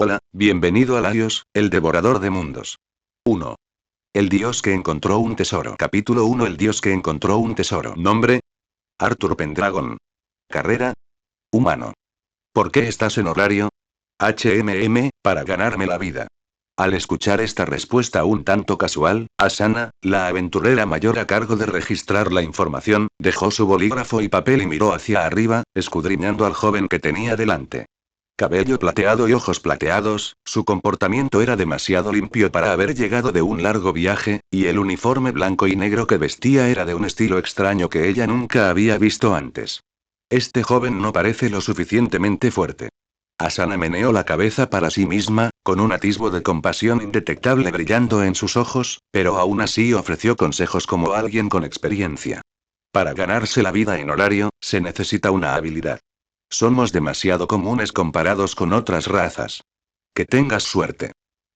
Hola, bienvenido a Laios, el devorador de mundos. 1. El dios que encontró un tesoro. Capítulo 1. El dios que encontró un tesoro. Nombre: Arthur Pendragon. Carrera: humano. ¿Por qué estás en horario? Para ganarme la vida. Al escuchar esta respuesta un tanto casual, Asana, la aventurera mayor a cargo de registrar la información, dejó su bolígrafo y papel y miró hacia arriba, escudriñando al joven que tenía delante. Cabello plateado y ojos plateados, su comportamiento era demasiado limpio para haber llegado de un largo viaje, y el uniforme blanco y negro que vestía era de un estilo extraño que ella nunca había visto antes. Este joven no parece lo suficientemente fuerte. Asana meneó la cabeza para sí misma, con un atisbo de compasión indetectable brillando en sus ojos, pero aún así ofreció consejos como alguien con experiencia. Para ganarse la vida en horario, se necesita una habilidad. Somos demasiado comunes comparados con otras razas. Que tengas suerte.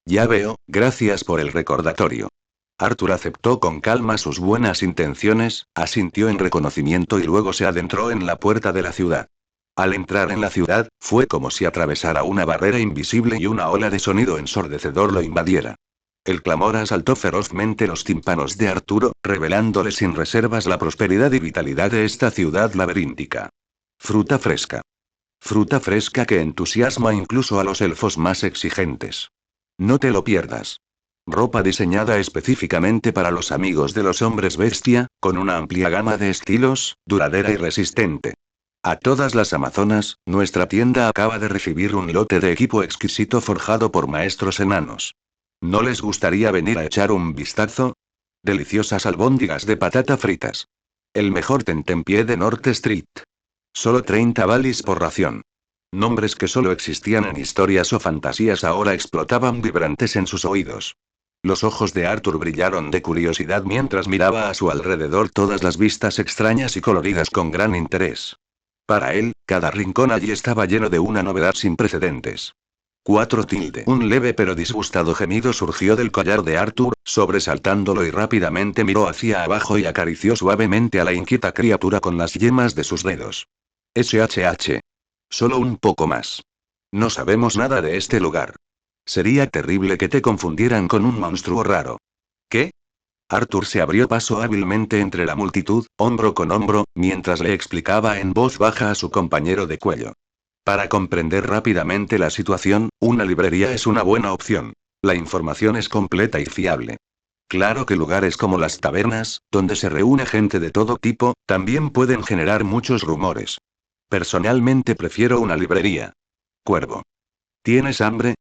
Ya veo, gracias por el recordatorio. Arthur aceptó con calma sus buenas intenciones, asintió en reconocimiento y luego se adentró en la puerta de la ciudad. Al entrar en la ciudad, fue como si atravesara una barrera invisible y una ola de sonido ensordecedor lo invadiera. El clamor asaltó ferozmente los tímpanos de Arturo, revelándole sin reservas la prosperidad y vitalidad de esta ciudad laberíntica. Fruta fresca. Fruta fresca que entusiasma incluso a los elfos más exigentes. No te lo pierdas. Ropa diseñada específicamente para los amigos de los hombres bestia, con una amplia gama de estilos, duradera y resistente. A todas las amazonas, nuestra tienda acaba de recibir un lote de equipo exquisito forjado por maestros enanos. ¿No les gustaría venir a echar un vistazo? Deliciosas albóndigas de patata fritas. El mejor tentempié de North Street. Solo 30 balis por ración. Nombres que solo existían en historias o fantasías ahora explotaban vibrantes en sus oídos. Los ojos de Arthur brillaron de curiosidad mientras miraba a su alrededor todas las vistas extrañas y coloridas con gran interés. Para él, cada rincón allí estaba lleno de una novedad sin precedentes. 4. Un leve pero disgustado gemido surgió del collar de Arthur, sobresaltándolo y rápidamente miró hacia abajo y acarició suavemente a la inquieta criatura con las yemas de sus dedos. SHH. Solo un poco más. No sabemos nada de este lugar. Sería terrible que te confundieran con un monstruo raro. ¿Qué? Arthur se abrió paso hábilmente entre la multitud, hombro con hombro, mientras le explicaba en voz baja a su compañero de cuello. Para comprender rápidamente la situación, una librería es una buena opción. La información es completa y fiable. Claro que lugares como las tabernas, donde se reúne gente de todo tipo, también pueden generar muchos rumores. Personalmente prefiero una librería. Cuervo. ¿Tienes hambre?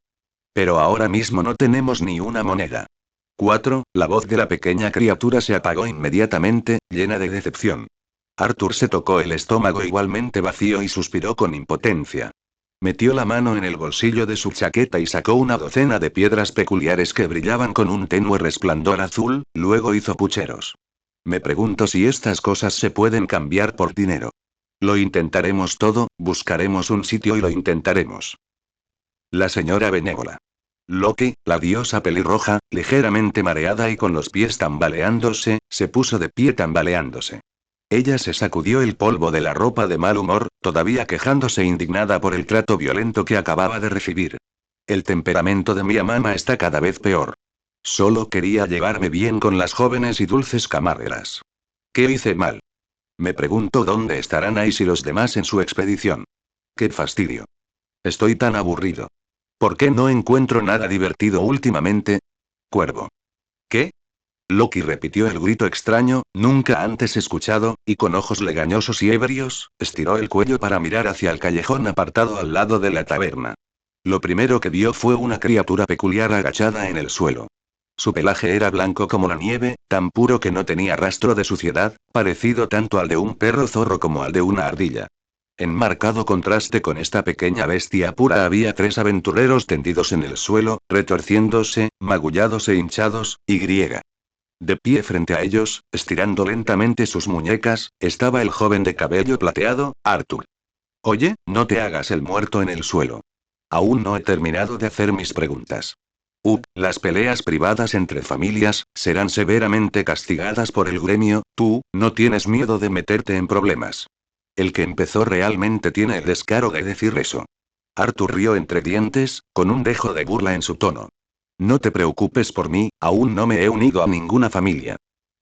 Pero ahora mismo no tenemos ni una moneda. 4. La voz de la pequeña criatura se apagó inmediatamente, llena de decepción. Arthur se tocó el estómago igualmente vacío y suspiró con impotencia. Metió la mano en el bolsillo de su chaqueta y sacó una docena de piedras peculiares que brillaban con un tenue resplandor azul, luego hizo pucheros. Me pregunto si estas cosas se pueden cambiar por dinero. Lo intentaremos todo, buscaremos un sitio y lo intentaremos. La señora benévola. Loki, la diosa pelirroja, ligeramente mareada y con los pies tambaleándose, se puso de pie tambaleándose. Ella se sacudió el polvo de la ropa de mal humor, todavía quejándose indignada por el trato violento que acababa de recibir. El temperamento de mi amama está cada vez peor. Solo quería llevarme bien con las jóvenes y dulces camareras. ¿Qué hice mal? Me pregunto dónde estarán Ice y los demás en su expedición. ¡Qué fastidio! Estoy tan aburrido. ¿Por qué no encuentro nada divertido últimamente? Cuervo. ¿Qué? Loki repitió el grito extraño, nunca antes escuchado, y con ojos legañosos y ebrios, estiró el cuello para mirar hacia el callejón apartado al lado de la taberna. Lo primero que vio fue una criatura peculiar agachada en el suelo. Su pelaje era blanco como la nieve, tan puro que no tenía rastro de suciedad, parecido tanto al de un perro zorro como al de una ardilla. En marcado contraste con esta pequeña bestia pura había 3 aventureros tendidos en el suelo, retorciéndose, magullados e hinchados, y griega. De pie frente a ellos, estirando lentamente sus muñecas, estaba el joven de cabello plateado, Arthur. Oye, no te hagas el muerto en el suelo. Aún no he terminado de hacer mis preguntas. Las peleas privadas entre familias serán severamente castigadas por el gremio, tú, no tienes miedo de meterte en problemas. El que empezó realmente tiene el descaro de decir eso. Arthur rió entre dientes, con un dejo de burla en su tono. No te preocupes por mí, aún no me he unido a ninguna familia.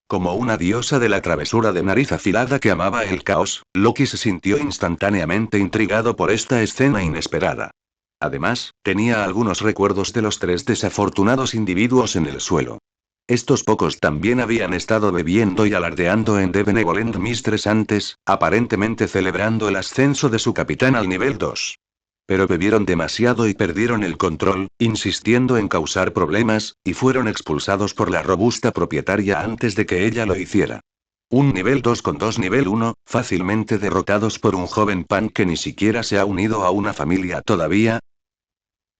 Como una diosa de la travesura de nariz afilada que amaba el caos, Loki se sintió instantáneamente intrigado por esta escena inesperada. Además, tenía algunos recuerdos de los tres desafortunados individuos en el suelo. Estos pocos también habían estado bebiendo y alardeando en The Benevolent Mistress antes, aparentemente celebrando el ascenso de su capitán al nivel 2. Pero bebieron demasiado y perdieron el control, insistiendo en causar problemas, y fueron expulsados por la robusta propietaria antes de que ella lo hiciera. Un nivel 2 con dos nivel 1, fácilmente derrotados por un joven pan que ni siquiera se ha unido a una familia todavía.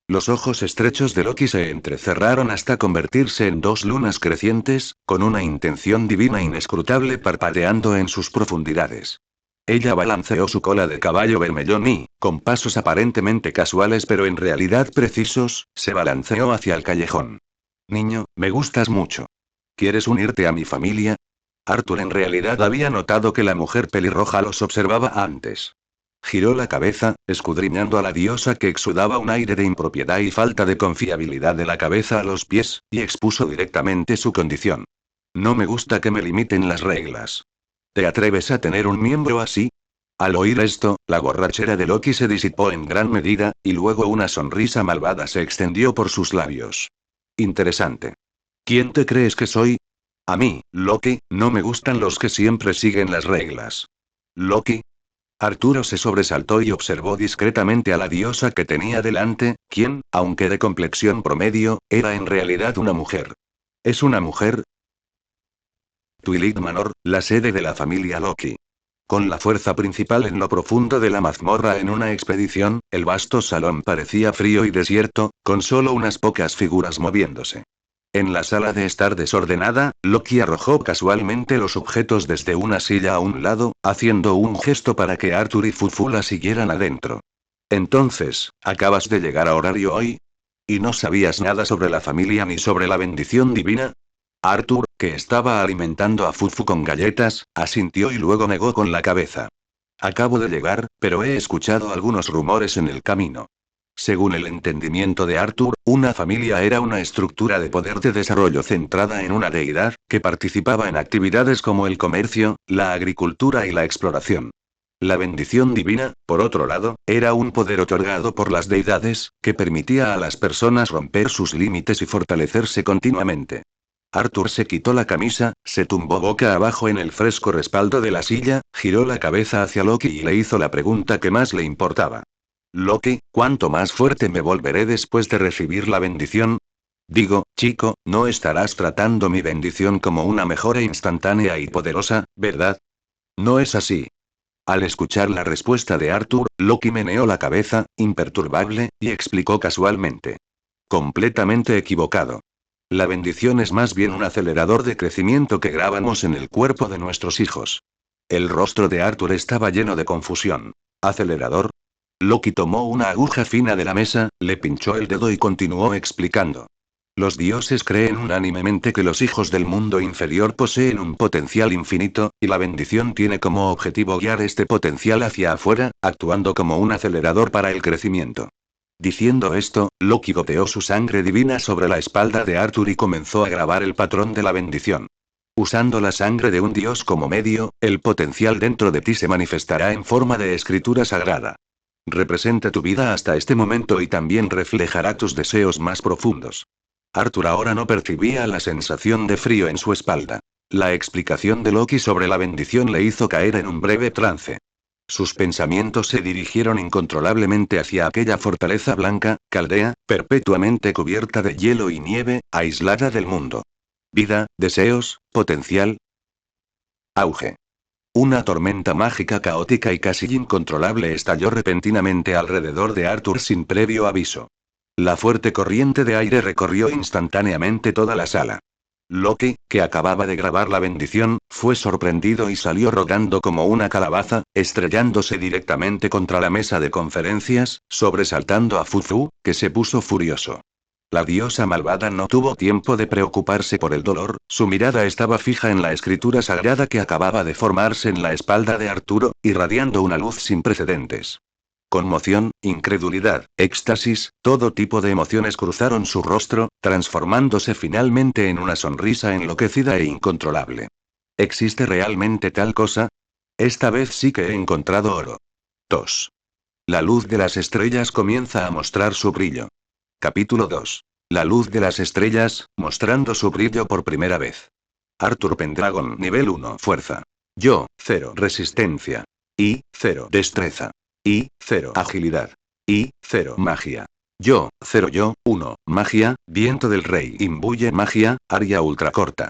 Los ojos estrechos de Loki se entrecerraron hasta convertirse en dos lunas crecientes, con una intención divina inescrutable parpadeando en sus profundidades. Ella balanceó su cola de caballo vermellón y, con pasos aparentemente casuales pero en realidad precisos, se balanceó hacia el callejón. Niño, me gustas mucho. ¿Quieres unirte a mi familia? Arthur en realidad había notado que la mujer pelirroja los observaba antes. Giró la cabeza, escudriñando a la diosa que exudaba un aire de impropiedad y falta de confiabilidad de la cabeza a los pies, y expuso directamente su condición. No me gusta que me limiten las reglas. ¿Te atreves a tener un miembro así? Al oír esto, la borrachera de Loki se disipó en gran medida, y luego una sonrisa malvada se extendió por sus labios. Interesante. ¿Quién te crees que soy? A mí, Loki, no me gustan los que siempre siguen las reglas. ¿Loki? Arturo se sobresaltó y observó discretamente a la diosa que tenía delante, quien, aunque de complexión promedio, era en realidad una mujer. ¿Es una mujer? Twilit Manor, la sede de la familia Loki. Con la fuerza principal en lo profundo de la mazmorra en una expedición, el vasto salón parecía frío y desierto, con solo unas pocas figuras moviéndose. En la sala de estar desordenada, Loki arrojó casualmente los objetos desde una silla a un lado, haciendo un gesto para que Arthur y Fufu la siguieran adentro. Entonces, ¿acabas de llegar a horario hoy? ¿Y no sabías nada sobre la familia ni sobre la bendición divina? Arthur, que estaba alimentando a Fufu con galletas, asintió y luego negó con la cabeza. Acabo de llegar, pero he escuchado algunos rumores en el camino. Según el entendimiento de Arthur, una familia era una estructura de poder de desarrollo centrada en una deidad, que participaba en actividades como el comercio, la agricultura y la exploración. La bendición divina, por otro lado, era un poder otorgado por las deidades, que permitía a las personas romper sus límites y fortalecerse continuamente. Arthur se quitó la camisa, se tumbó boca abajo en el fresco respaldo de la silla, giró la cabeza hacia Loki y le hizo la pregunta que más le importaba. Loki, ¿cuánto más fuerte me volveré después de recibir la bendición? Digo, chico, no estarás tratando mi bendición como una mejora instantánea y poderosa, ¿verdad? No es así. Al escuchar la respuesta de Arthur, Loki meneó la cabeza, imperturbable, y explicó casualmente. Completamente equivocado. La bendición es más bien un acelerador de crecimiento que grabamos en el cuerpo de nuestros hijos. El rostro de Arthur estaba lleno de confusión. ¿Acelerador? Loki tomó una aguja fina de la mesa, le pinchó el dedo y continuó explicando. Los dioses creen unánimemente que los hijos del mundo inferior poseen un potencial infinito, y la bendición tiene como objetivo guiar este potencial hacia afuera, actuando como un acelerador para el crecimiento. Diciendo esto, Loki goteó su sangre divina sobre la espalda de Arthur y comenzó a grabar el patrón de la bendición. Usando la sangre de un dios como medio, el potencial dentro de ti se manifestará en forma de escritura sagrada. Representa tu vida hasta este momento y también reflejará tus deseos más profundos. Arthur ahora no percibía la sensación de frío en su espalda. La explicación de Loki sobre la bendición le hizo caer en un breve trance. Sus pensamientos se dirigieron incontrolablemente hacia aquella fortaleza blanca, caldea, perpetuamente cubierta de hielo y nieve, aislada del mundo. Vida, deseos, potencial. Auge. Una tormenta mágica caótica y casi incontrolable estalló repentinamente alrededor de Arthur sin previo aviso. La fuerte corriente de aire recorrió instantáneamente toda la sala. Loki, que acababa de grabar la bendición, fue sorprendido y salió rodando como una calabaza, estrellándose directamente contra la mesa de conferencias, sobresaltando a Fufu, que se puso furioso. La diosa malvada no tuvo tiempo de preocuparse por el dolor, su mirada estaba fija en la escritura sagrada que acababa de formarse en la espalda de Arturo, irradiando una luz sin precedentes. Conmoción, incredulidad, éxtasis, todo tipo de emociones cruzaron su rostro, transformándose finalmente en una sonrisa enloquecida e incontrolable. ¿Existe realmente tal cosa? Esta vez sí que he encontrado oro. 2. La luz de las estrellas comienza a mostrar su brillo. Capítulo 2. La luz de las estrellas, mostrando su brillo por primera vez. Arthur Pendragon, nivel 1, fuerza. Yo, 0, resistencia. Y, 0, destreza. Y, 0, agilidad. Y, 0, magia. Yo, 0, yo, 1, magia, viento del rey, imbuye magia, área ultracorta.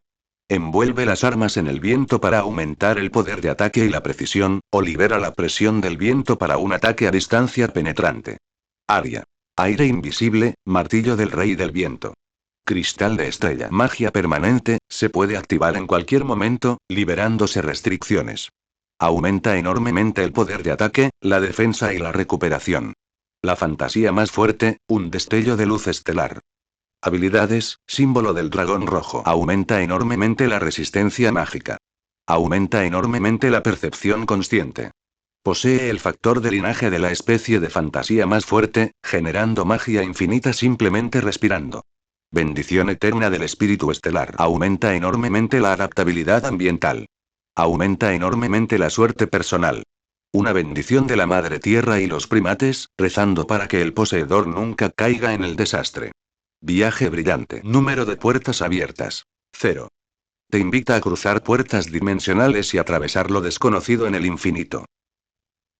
Envuelve las armas en el viento para aumentar el poder de ataque y la precisión, o libera la presión del viento para un ataque a distancia penetrante. Área. Aire invisible, martillo del rey del viento. Cristal de estrella. Magia permanente, se puede activar en cualquier momento, liberándose restricciones. Aumenta enormemente el poder de ataque, la defensa y la recuperación. La fantasía más fuerte, un destello de luz estelar. Habilidades, símbolo del dragón rojo. Aumenta enormemente la resistencia mágica. Aumenta enormemente la percepción consciente. Posee el factor de linaje de la especie de fantasía más fuerte, generando magia infinita simplemente respirando. Bendición eterna del espíritu estelar. Aumenta enormemente la adaptabilidad ambiental. Aumenta enormemente la suerte personal. Una bendición de la Madre Tierra y los primates, rezando para que el poseedor nunca caiga en el desastre. Viaje brillante. Número de puertas abiertas. 0. Te invita a cruzar puertas dimensionales y atravesar lo desconocido en el infinito.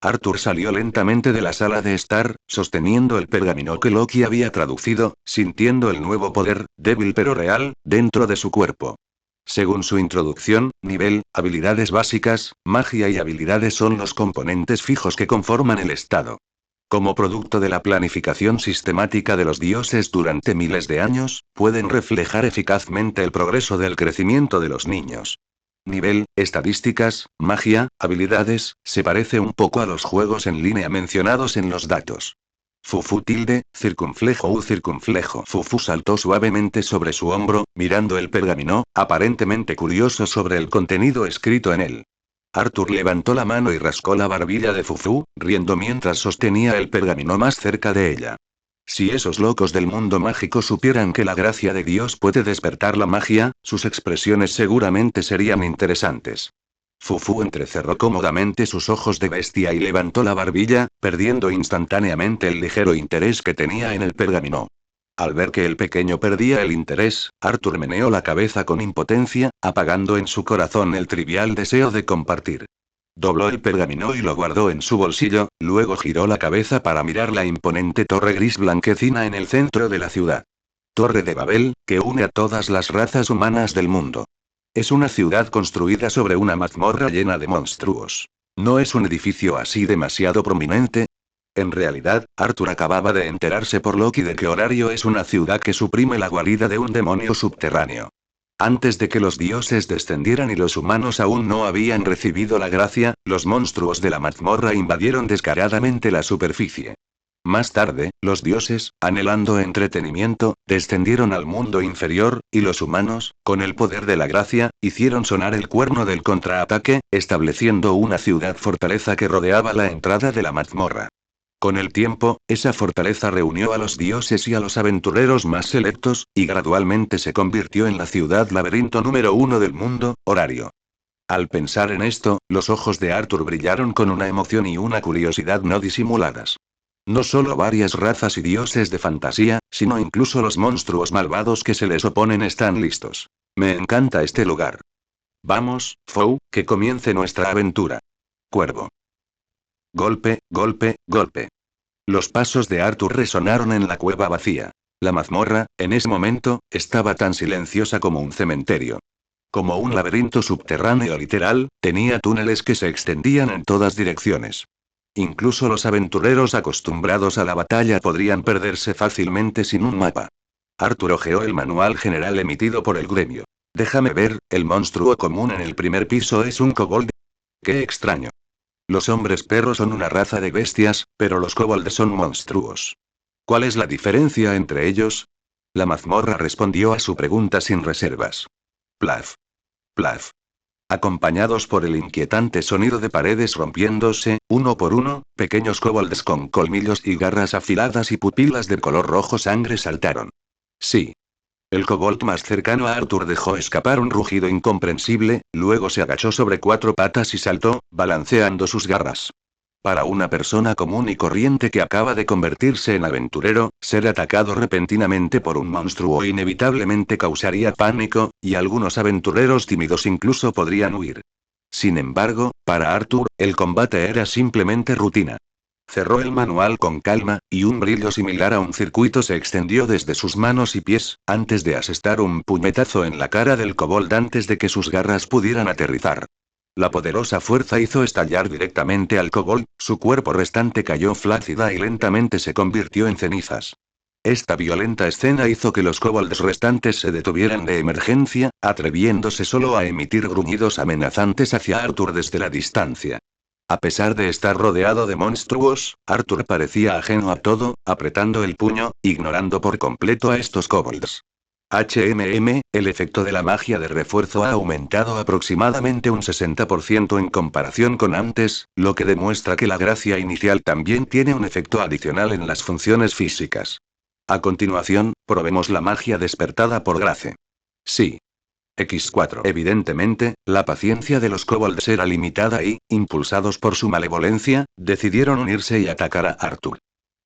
Arthur salió lentamente de la sala de estar, sosteniendo el pergamino que Loki había traducido, sintiendo el nuevo poder, débil pero real, dentro de su cuerpo. Según su introducción, nivel, habilidades básicas, magia y habilidades son los componentes fijos que conforman el estado. Como producto de la planificación sistemática de los dioses durante miles de años, pueden reflejar eficazmente el progreso del crecimiento de los niños. Nivel, estadísticas, magia, habilidades, se parece un poco a los juegos en línea mencionados en los datos. Fufu tilde, circunflejo u circunflejo. Fufu saltó suavemente sobre su hombro, mirando el pergamino, aparentemente curioso sobre el contenido escrito en él. Arthur levantó la mano y rascó la barbilla de Fufu, riendo mientras sostenía el pergamino más cerca de ella. Si esos locos del mundo mágico supieran que la gracia de Dios puede despertar la magia, sus expresiones seguramente serían interesantes. Fufu entrecerró cómodamente sus ojos de bestia y levantó la barbilla, perdiendo instantáneamente el ligero interés que tenía en el pergamino. Al ver que el pequeño perdía el interés, Arthur meneó la cabeza con impotencia, apagando en su corazón el trivial deseo de compartir. Dobló el pergamino y lo guardó en su bolsillo, luego giró la cabeza para mirar la imponente torre gris blanquecina en el centro de la ciudad. Torre de Babel, que une a todas las razas humanas del mundo. Es una ciudad construida sobre una mazmorra llena de monstruos. ¿No es un edificio así demasiado prominente? En realidad, Arthur acababa de enterarse por Loki de que Horario es una ciudad que suprime la guarida de un demonio subterráneo. Antes de que los dioses descendieran y los humanos aún no habían recibido la gracia, los monstruos de la mazmorra invadieron descaradamente la superficie. Más tarde, los dioses, anhelando entretenimiento, descendieron al mundo inferior, y los humanos, con el poder de la gracia, hicieron sonar el cuerno del contraataque, estableciendo una ciudad-fortaleza que rodeaba la entrada de la mazmorra. Con el tiempo, esa fortaleza reunió a los dioses y a los aventureros más selectos, y gradualmente se convirtió en la ciudad laberinto número 1 del mundo, Horario. Al pensar en esto, los ojos de Arthur brillaron con una emoción y una curiosidad no disimuladas. No solo varias razas y dioses de fantasía, sino incluso los monstruos malvados que se les oponen están listos. Me encanta este lugar. Vamos, Fou, que comience nuestra aventura. Cuervo. Golpe, golpe, golpe. Los pasos de Arthur resonaron en la cueva vacía. La mazmorra, en ese momento, estaba tan silenciosa como un cementerio. Como un laberinto subterráneo literal, tenía túneles que se extendían en todas direcciones. Incluso los aventureros acostumbrados a la batalla podrían perderse fácilmente sin un mapa. Arthur hojeó el manual general emitido por el gremio. Déjame ver, el monstruo común en el primer piso es un kobold. ¡Qué extraño! Los hombres perros son una raza de bestias, pero los kobolds son monstruos. ¿Cuál es la diferencia entre ellos? La mazmorra respondió a su pregunta sin reservas. Plaf. Plaf. Acompañados por el inquietante sonido de paredes rompiéndose, uno por uno, pequeños kobolds con colmillos y garras afiladas y pupilas de color rojo sangre saltaron. Sí. El kobold más cercano a Arthur dejó escapar un rugido incomprensible, luego se agachó sobre cuatro patas y saltó, balanceando sus garras. Para una persona común y corriente que acaba de convertirse en aventurero, ser atacado repentinamente por un monstruo inevitablemente causaría pánico, y algunos aventureros tímidos incluso podrían huir. Sin embargo, para Arthur, el combate era simplemente rutina. Cerró el manual con calma, y un brillo similar a un circuito se extendió desde sus manos y pies, antes de asestar un puñetazo en la cara del kobold antes de que sus garras pudieran aterrizar. La poderosa fuerza hizo estallar directamente al kobold, su cuerpo restante cayó flácida y lentamente se convirtió en cenizas. Esta violenta escena hizo que los kobolds restantes se detuvieran de emergencia, atreviéndose solo a emitir gruñidos amenazantes hacia Arthur desde la distancia. A pesar de estar rodeado de monstruos, Arthur parecía ajeno a todo, apretando el puño, ignorando por completo a estos kobolds. El efecto de la magia de refuerzo ha aumentado aproximadamente un 60% en comparación con antes, lo que demuestra que la gracia inicial también tiene un efecto adicional en las funciones físicas. A continuación, probemos la magia despertada por Grace. Sí. X4. Evidentemente, la paciencia de los kobolds era limitada y, impulsados por su malevolencia, decidieron unirse y atacar a Arthur.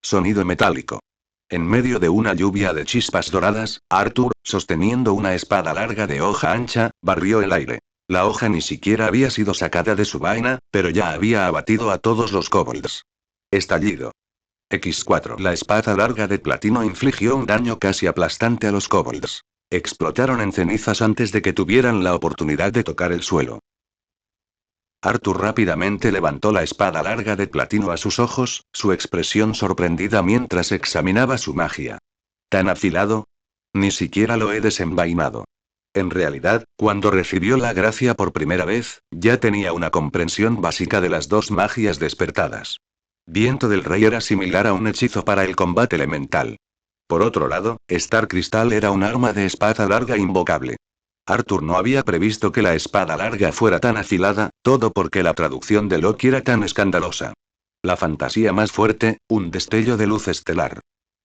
Sonido metálico. En medio de una lluvia de chispas doradas, Arthur, sosteniendo una espada larga de hoja ancha, barrió el aire. La hoja ni siquiera había sido sacada de su vaina, pero ya había abatido a todos los kobolds. Estallido. X4. La espada larga de platino infligió un daño casi aplastante a los kobolds. Explotaron en cenizas antes de que tuvieran la oportunidad de tocar el suelo. Arthur rápidamente levantó la espada larga de platino a sus ojos, su expresión sorprendida mientras examinaba su magia. ¿Tan afilado? Ni siquiera lo he desenvainado. En realidad, cuando recibió la gracia por primera vez, ya tenía una comprensión básica de las dos magias despertadas. Viento del Rey era similar a un hechizo para el combate elemental. Por otro lado, Star Crystal era un arma de espada larga invocable. Arthur no había previsto que la espada larga fuera tan afilada, todo porque la traducción de Loki era tan escandalosa. La fantasía más fuerte, un destello de luz estelar.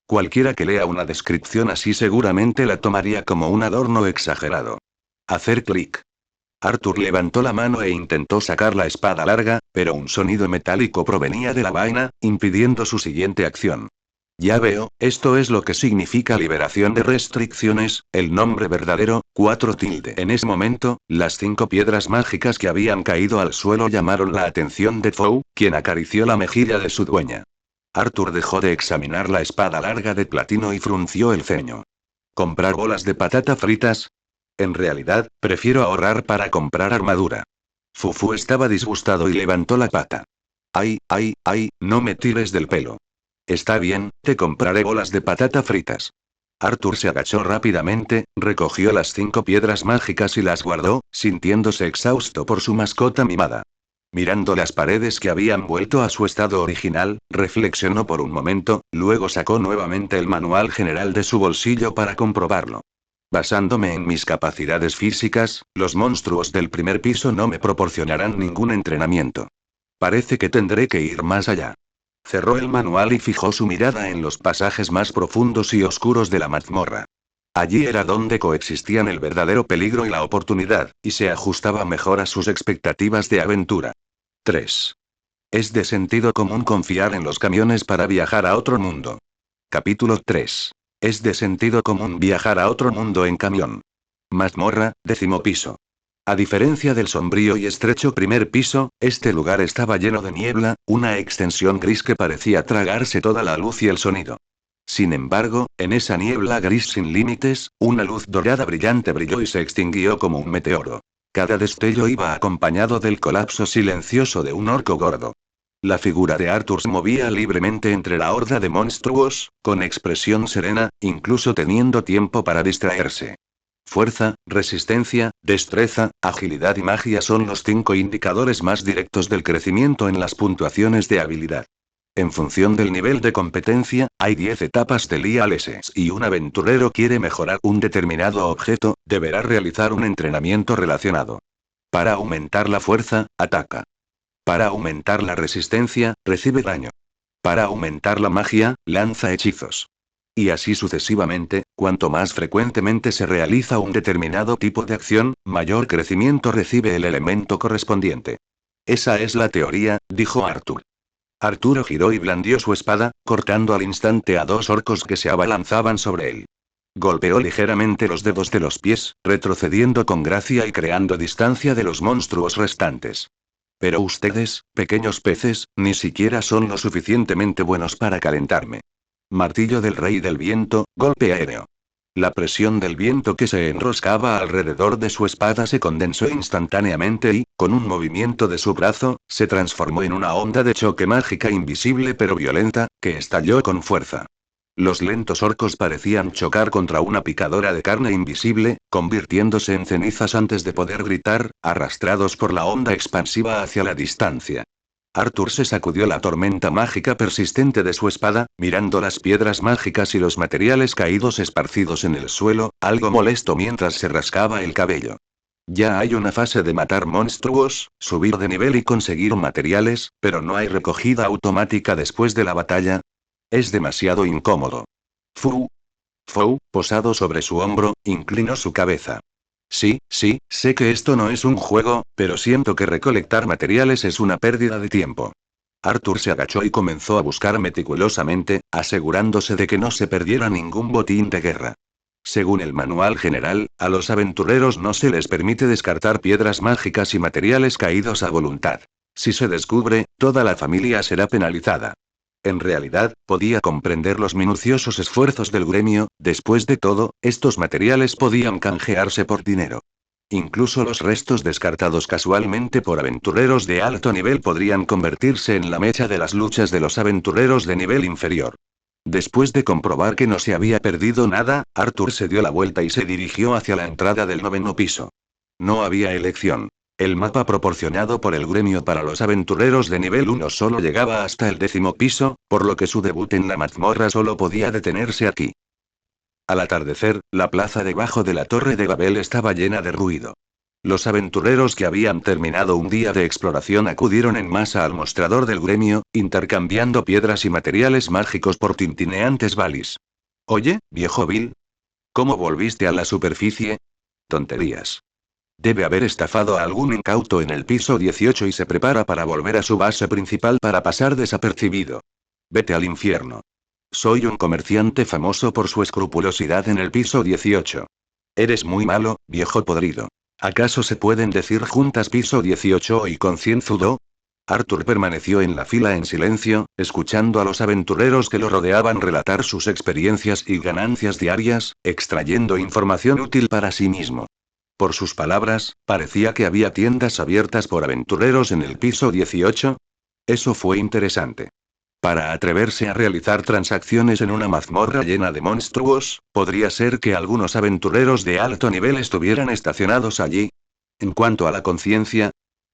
Cualquiera que lea una descripción así seguramente la tomaría como un adorno exagerado. Hacer clic. Arthur levantó la mano e intentó sacar la espada larga, pero un sonido metálico provenía de la vaina, impidiendo su siguiente acción. Ya veo, esto es lo que significa liberación de restricciones, el nombre verdadero, 4 tilde. En ese momento, las 5 piedras mágicas que habían caído al suelo llamaron la atención de Fow, quien acarició la mejilla de su dueña. Arthur dejó de examinar la espada larga de platino y frunció el ceño. ¿Comprar bolas de patata fritas? En realidad, prefiero ahorrar para comprar armadura. Fufu estaba disgustado y levantó la pata. Ay, ay, ay, no me tires del pelo. Está bien, te compraré bolas de patata fritas. Arthur se agachó rápidamente, recogió las 5 piedras mágicas y las guardó, sintiéndose exhausto por su mascota mimada. Mirando las paredes que habían vuelto a su estado original, reflexionó por un momento, luego sacó nuevamente el manual general de su bolsillo para comprobarlo. Basándome en mis capacidades físicas, los monstruos del primer piso no me proporcionarán ningún entrenamiento. Parece que tendré que ir más allá. Cerró el manual y fijó su mirada en los pasajes más profundos y oscuros de la mazmorra. Allí era donde coexistían el verdadero peligro y la oportunidad, y se ajustaba mejor a sus expectativas de aventura. 3. Es de sentido común confiar en los camiones para viajar a otro mundo. Capítulo 3. Es de sentido común viajar a otro mundo en camión. Mazmorra, 10º piso. A diferencia del sombrío y estrecho primer piso, este lugar estaba lleno de niebla, una extensión gris que parecía tragarse toda la luz y el sonido. Sin embargo, en esa niebla gris sin límites, una luz dorada brillante brilló y se extinguió como un meteoro. Cada destello iba acompañado del colapso silencioso de un orco gordo. La figura de Arthur se movía libremente entre la horda de monstruos, con expresión serena, incluso teniendo tiempo para distraerse. Fuerza, resistencia, destreza, agilidad y magia son los 5 indicadores más directos del crecimiento en las puntuaciones de habilidad. En función del nivel de competencia, hay 10 etapas de liales y un aventurero quiere mejorar un determinado objeto, deberá realizar un entrenamiento relacionado. Para aumentar la fuerza, ataca. Para aumentar la resistencia, recibe daño. Para aumentar la magia, lanza hechizos. Y así sucesivamente, cuanto más frecuentemente se realiza un determinado tipo de acción, mayor crecimiento recibe el elemento correspondiente. Esa es la teoría, dijo Arthur. Arturo giró y blandió su espada, cortando al instante a 2 orcos que se abalanzaban sobre él. Golpeó ligeramente los dedos de los pies, retrocediendo con gracia y creando distancia de los monstruos restantes. Pero ustedes, pequeños peces, ni siquiera son lo suficientemente buenos para calentarme. Martillo del Rey del Viento, golpe aéreo. La presión del viento que se enroscaba alrededor de su espada se condensó instantáneamente y, con un movimiento de su brazo, se transformó en una onda de choque mágica invisible pero violenta, que estalló con fuerza. Los lentos orcos parecían chocar contra una picadora de carne invisible, convirtiéndose en cenizas antes de poder gritar, arrastrados por la onda expansiva hacia la distancia. Arthur se sacudió la tormenta mágica persistente de su espada, mirando las piedras mágicas y los materiales caídos esparcidos en el suelo, algo molesto mientras se rascaba el cabello. Ya hay una fase de matar monstruos, subir de nivel y conseguir materiales, pero no hay recogida automática después de la batalla. Es demasiado incómodo. Fu. Fou, posado sobre su hombro, inclinó su cabeza. Sí, sé que esto no es un juego, pero siento que recolectar materiales es una pérdida de tiempo. Arthur se agachó y comenzó a buscar meticulosamente, asegurándose de que no se perdiera ningún botín de guerra. Según el manual general, a los aventureros no se les permite descartar piedras mágicas y materiales caídos a voluntad. Si se descubre, toda la familia será penalizada. En realidad, podía comprender los minuciosos esfuerzos del gremio, después de todo, estos materiales podían canjearse por dinero. Incluso los restos descartados casualmente por aventureros de alto nivel podrían convertirse en la mecha de las luchas de los aventureros de nivel inferior. Después de comprobar que no se había perdido nada, Arthur se dio la vuelta y se dirigió hacia la entrada del 9º piso. No había elección. El mapa proporcionado por el gremio para los aventureros de nivel 1 solo llegaba hasta el 10º piso, por lo que su debut en la mazmorra solo podía detenerse aquí. Al atardecer, la plaza debajo de la Torre de Babel estaba llena de ruido. Los aventureros que habían terminado un día de exploración acudieron en masa al mostrador del gremio, intercambiando piedras y materiales mágicos por tintineantes balis. Oye, viejo Bill. ¿Cómo volviste a la superficie? Tonterías. Debe haber estafado a algún incauto en el piso 18 y se prepara para volver a su base principal para pasar desapercibido. Vete al infierno. Soy un comerciante famoso por su escrupulosidad en el piso 18. Eres muy malo, viejo podrido. ¿Acaso se pueden decir juntas piso 18 y concienzudo? Arthur permaneció en la fila en silencio, escuchando a los aventureros que lo rodeaban relatar sus experiencias y ganancias diarias, extrayendo información útil para sí mismo. Por sus palabras, parecía que había tiendas abiertas por aventureros en el piso 18. Eso fue interesante. Para atreverse a realizar transacciones en una mazmorra llena de monstruos, podría ser que algunos aventureros de alto nivel estuvieran estacionados allí. En cuanto a la conciencia,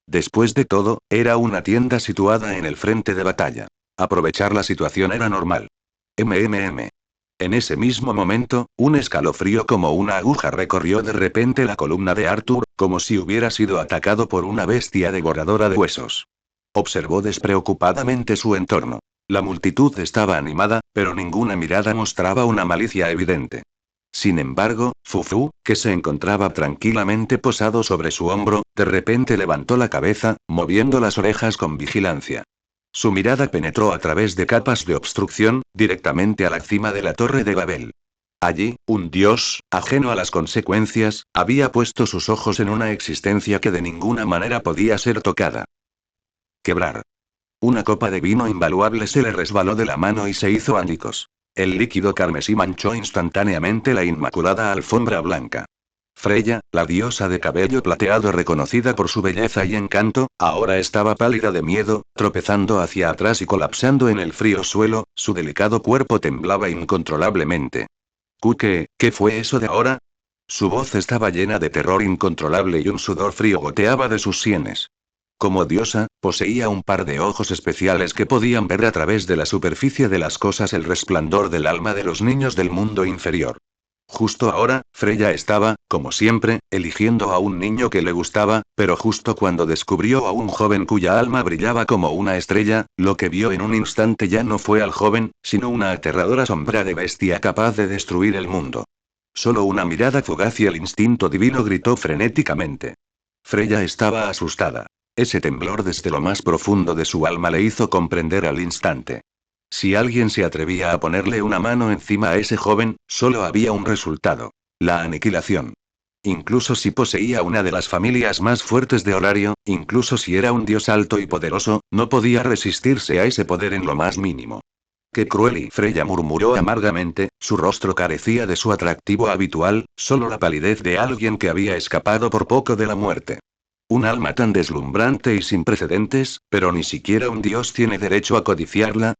después de todo, era una tienda situada en el frente de batalla. Aprovechar la situación era normal. En ese mismo momento, un escalofrío como una aguja recorrió de repente la columna de Arthur, como si hubiera sido atacado por una bestia devoradora de huesos. Observó despreocupadamente su entorno. La multitud estaba animada, pero ninguna mirada mostraba una malicia evidente. Sin embargo, Fufu, que se encontraba tranquilamente posado sobre su hombro, de repente levantó la cabeza, moviendo las orejas con vigilancia. Su mirada penetró a través de capas de obstrucción, directamente a la cima de la Torre de Babel. Allí, un dios, ajeno a las consecuencias, había puesto sus ojos en una existencia que de ninguna manera podía ser tocada. Quebrar. Una copa de vino invaluable se le resbaló de la mano y se hizo añicos. El líquido carmesí manchó instantáneamente la inmaculada alfombra blanca. Freya, la diosa de cabello plateado reconocida por su belleza y encanto, ahora estaba pálida de miedo, tropezando hacia atrás y colapsando en el frío suelo, su delicado cuerpo temblaba incontrolablemente. ¿Qué fue eso de ahora? Su voz estaba llena de terror incontrolable y un sudor frío goteaba de sus sienes. Como diosa, poseía un par de ojos especiales que podían ver a través de la superficie de las cosas el resplandor del alma de los niños del mundo inferior. Justo ahora, Freya estaba, como siempre, eligiendo a un niño que le gustaba, pero justo cuando descubrió a un joven cuya alma brillaba como una estrella, lo que vio en un instante ya no fue al joven, sino una aterradora sombra de bestia capaz de destruir el mundo. Solo una mirada fugaz y el instinto divino gritó frenéticamente. Freya estaba asustada. Ese temblor desde lo más profundo de su alma le hizo comprender al instante. Si alguien se atrevía a ponerle una mano encima a ese joven, solo había un resultado: la aniquilación. Incluso si poseía una de las familias más fuertes de Horario, incluso si era un dios alto y poderoso, no podía resistirse a ese poder en lo más mínimo. ¡Qué cruel! Y Freya murmuró amargamente, su rostro carecía de su atractivo habitual, solo la palidez de alguien que había escapado por poco de la muerte. Un alma tan deslumbrante y sin precedentes, pero ni siquiera un dios tiene derecho a codiciarla.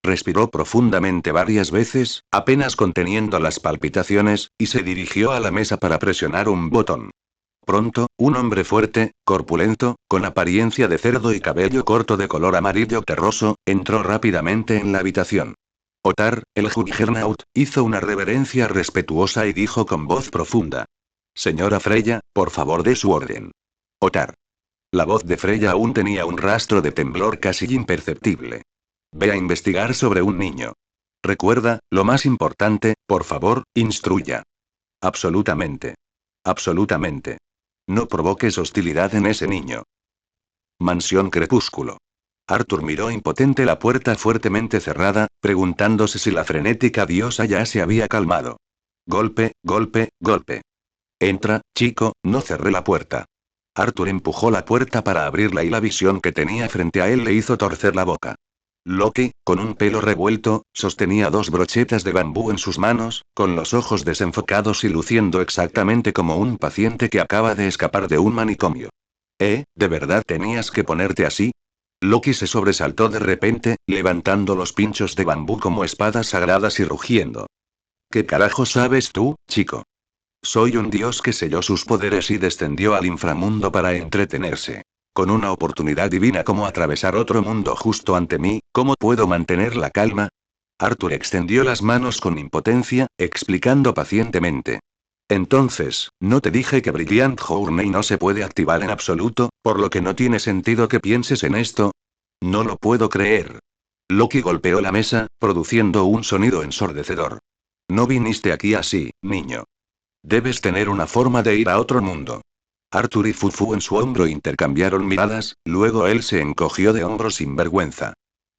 Respiró profundamente varias veces, apenas conteniendo las palpitaciones, y se dirigió a la mesa para presionar un botón. Pronto, un hombre fuerte, corpulento, con apariencia de cerdo y cabello corto de color amarillo terroso, entró rápidamente en la habitación. Otar, el Juggernaut, hizo una reverencia respetuosa y dijo con voz profunda: Señora Freya, por favor dé su orden. Otar. La voz de Freya aún tenía un rastro de temblor casi imperceptible. Ve a investigar sobre un niño. Recuerda, lo más importante, por favor, instruya. Absolutamente. Absolutamente. No provoques hostilidad en ese niño. Mansión Crepúsculo. Arthur miró impotente la puerta fuertemente cerrada, preguntándose si la frenética diosa ya se había calmado. Golpe, golpe, golpe. Entra, chico, no cerré la puerta. Arthur empujó la puerta para abrirla y la visión que tenía frente a él le hizo torcer la boca. Loki, con un pelo revuelto, sostenía dos brochetas de bambú en sus manos, con los ojos desenfocados y luciendo exactamente como un paciente que acaba de escapar de un manicomio. ¿De verdad tenías que ponerte así? Loki se sobresaltó de repente, levantando los pinchos de bambú como espadas sagradas y rugiendo. ¿Qué carajo sabes tú, chico? Soy un dios que selló sus poderes y descendió al inframundo para entretenerse. Con una oportunidad divina como atravesar otro mundo justo ante mí, ¿cómo puedo mantener la calma? Arthur extendió las manos con impotencia, explicando pacientemente. Entonces, ¿no te dije que Brilliant Journey no se puede activar en absoluto, por lo que no tiene sentido que pienses en esto? No lo puedo creer. Loki golpeó la mesa, produciendo un sonido ensordecedor. No viniste aquí así, niño. Debes tener una forma de ir a otro mundo. Arthur y Fufu en su hombro intercambiaron miradas, luego él se encogió de hombros sin vergüenza.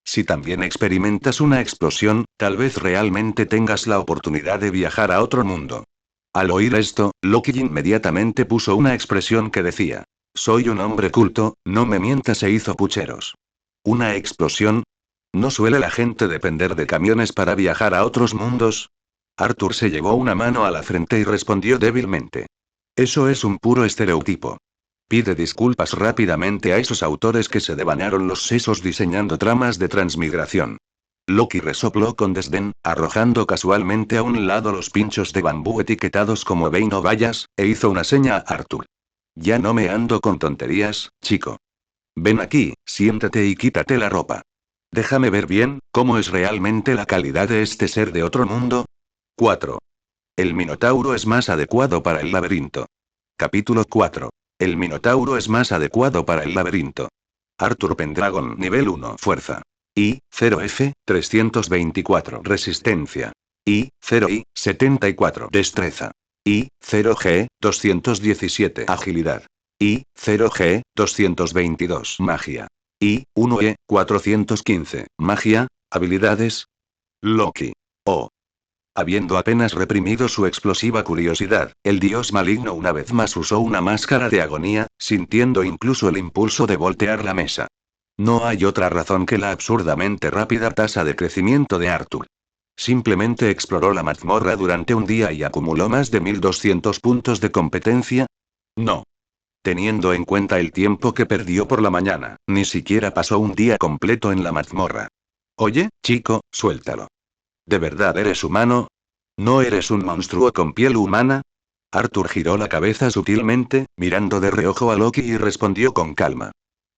Si también experimentas una explosión, tal vez realmente tengas la oportunidad de viajar a otro mundo. Al oír esto, Loki inmediatamente puso una expresión que decía: soy un hombre culto, no me mientas, e hizo pucheros. ¿Una explosión? ¿No suele la gente depender de camiones para viajar a otros mundos? Arthur se llevó una mano a la frente y respondió débilmente. Eso es un puro estereotipo. Pide disculpas rápidamente a esos autores que se devanaron los sesos diseñando tramas de transmigración. Loki resopló con desdén, arrojando casualmente a un lado los pinchos de bambú etiquetados como "Ve y no vayas", e hizo una seña a Arthur. Ya no me ando con tonterías, chico. Ven aquí, siéntate y quítate la ropa. Déjame ver bien, ¿cómo es realmente la calidad de este ser de otro mundo? 4. El Minotauro es más adecuado para el laberinto. Capítulo 4. El Minotauro es más adecuado para el laberinto. Arthur Pendragon nivel 1 fuerza. I0F 324 resistencia. I0I 74 destreza. I0G 217 agilidad. I0G 222 magia. I1E 415 magia, habilidades. Loki. Oh. Habiendo apenas reprimido su explosiva curiosidad, el dios maligno una vez más usó una máscara de agonía, sintiendo incluso el impulso de voltear la mesa. No hay otra razón que la absurdamente rápida tasa de crecimiento de Arthur. Simplemente exploró la mazmorra durante un día y acumuló más de 1200 puntos de competencia. No. Teniendo en cuenta el tiempo que perdió por la mañana, ni siquiera pasó un día completo en la mazmorra. Oye, chico, suéltalo. ¿De verdad eres humano? ¿No eres un monstruo con piel humana? Arthur giró la cabeza sutilmente, mirando de reojo a Loki y respondió con calma.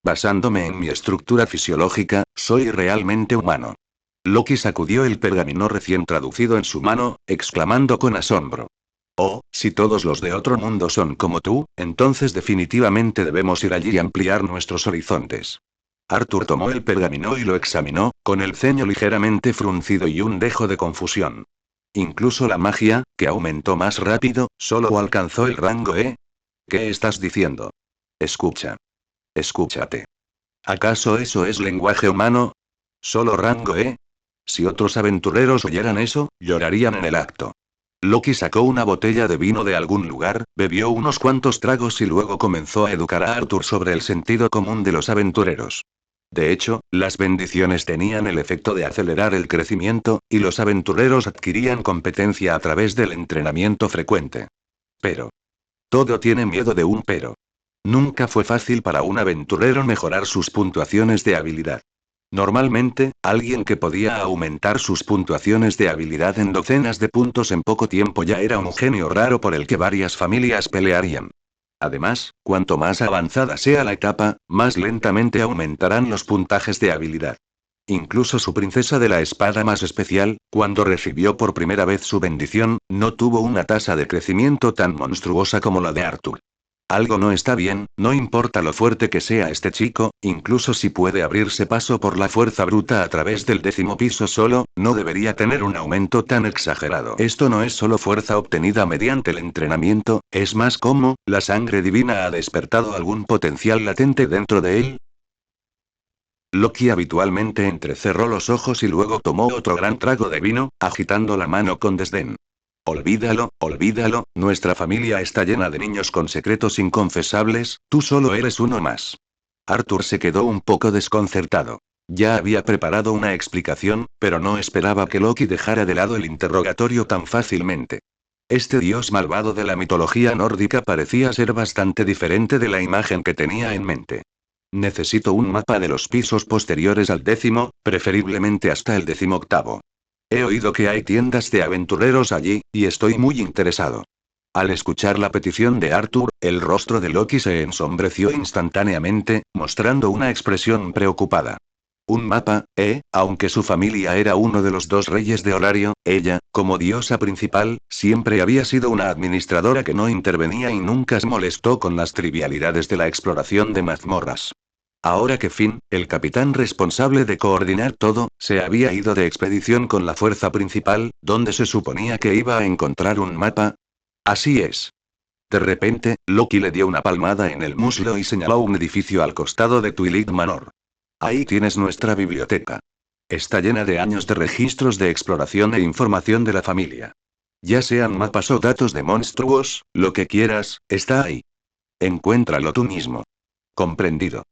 Basándome en mi estructura fisiológica, soy realmente humano. Loki sacudió el pergamino recién traducido en su mano, exclamando con asombro. Oh, si todos los de otro mundo son como tú, entonces definitivamente debemos ir allí y ampliar nuestros horizontes. Arthur tomó el pergamino y lo examinó, con el ceño ligeramente fruncido y un dejo de confusión. Incluso la magia, que aumentó más rápido, solo alcanzó el rango E. ¿Qué estás diciendo? Escucha. Escúchate. ¿Acaso eso es lenguaje humano? ¿Solo rango E? Si otros aventureros oyeran eso, llorarían en el acto. Loki sacó una botella de vino de algún lugar, bebió unos cuantos tragos y luego comenzó a educar a Arthur sobre el sentido común de los aventureros. De hecho, las bendiciones tenían el efecto de acelerar el crecimiento, y los aventureros adquirían competencia a través del entrenamiento frecuente. Pero. Todo tiene miedo de un pero. Nunca fue fácil para un aventurero mejorar sus puntuaciones de habilidad. Normalmente, alguien que podía aumentar sus puntuaciones de habilidad en docenas de puntos en poco tiempo ya era un genio raro por el que varias familias pelearían. Además, cuanto más avanzada sea la etapa, más lentamente aumentarán los puntajes de habilidad. Incluso su princesa de la espada más especial, cuando recibió por primera vez su bendición, no tuvo una tasa de crecimiento tan monstruosa como la de Arthur. Algo no está bien, no importa lo fuerte que sea este chico, incluso si puede abrirse paso por la fuerza bruta a través del 10º piso solo, no debería tener un aumento tan exagerado. Esto no es solo fuerza obtenida mediante el entrenamiento, es más como, la sangre divina ha despertado algún potencial latente dentro de él. Loki habitualmente entrecerró los ojos y luego tomó otro gran trago de vino, agitando la mano con desdén. Olvídalo, olvídalo, nuestra familia está llena de niños con secretos inconfesables, tú solo eres uno más. Arthur se quedó un poco desconcertado. Ya había preparado una explicación, pero no esperaba que Loki dejara de lado el interrogatorio tan fácilmente. Este dios malvado de la mitología nórdica parecía ser bastante diferente de la imagen que tenía en mente. Necesito un mapa de los pisos posteriores al 10º, preferiblemente hasta el 18º. He oído que hay tiendas de aventureros allí, y estoy muy interesado. Al escuchar la petición de Arthur, el rostro de Loki se ensombreció instantáneamente, mostrando una expresión preocupada. Un mapa, aunque su familia era uno de los dos reyes de Horario, ella, como diosa principal, siempre había sido una administradora que no intervenía y nunca se molestó con las trivialidades de la exploración de mazmorras. Ahora que Finn, el capitán responsable de coordinar todo, se había ido de expedición con la fuerza principal, donde se suponía que iba a encontrar un mapa. Así es. De repente, Loki le dio una palmada en el muslo y señaló un edificio al costado de Twilight Manor. Ahí tienes nuestra biblioteca. Está llena de años de registros de exploración e información de la familia. Ya sean mapas o datos de monstruos, lo que quieras, está ahí. Encuéntralo tú mismo. Comprendido.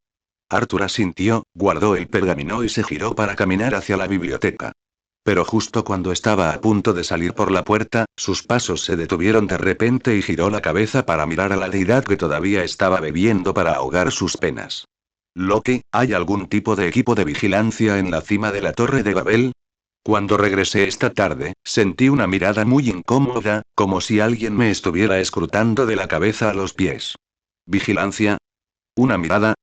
Arthur asintió, guardó el pergamino y se giró para caminar hacia la biblioteca. Pero justo cuando estaba a punto de salir por la puerta, sus pasos se detuvieron de repente y giró la cabeza para mirar a la deidad que todavía estaba bebiendo para ahogar sus penas. Loki, ¿hay algún tipo de equipo de vigilancia en la cima de la Torre de Babel? Cuando regresé esta tarde, sentí una mirada muy incómoda, como si alguien me estuviera escrutando de la cabeza a los pies. ¿Vigilancia? ¿Una mirada?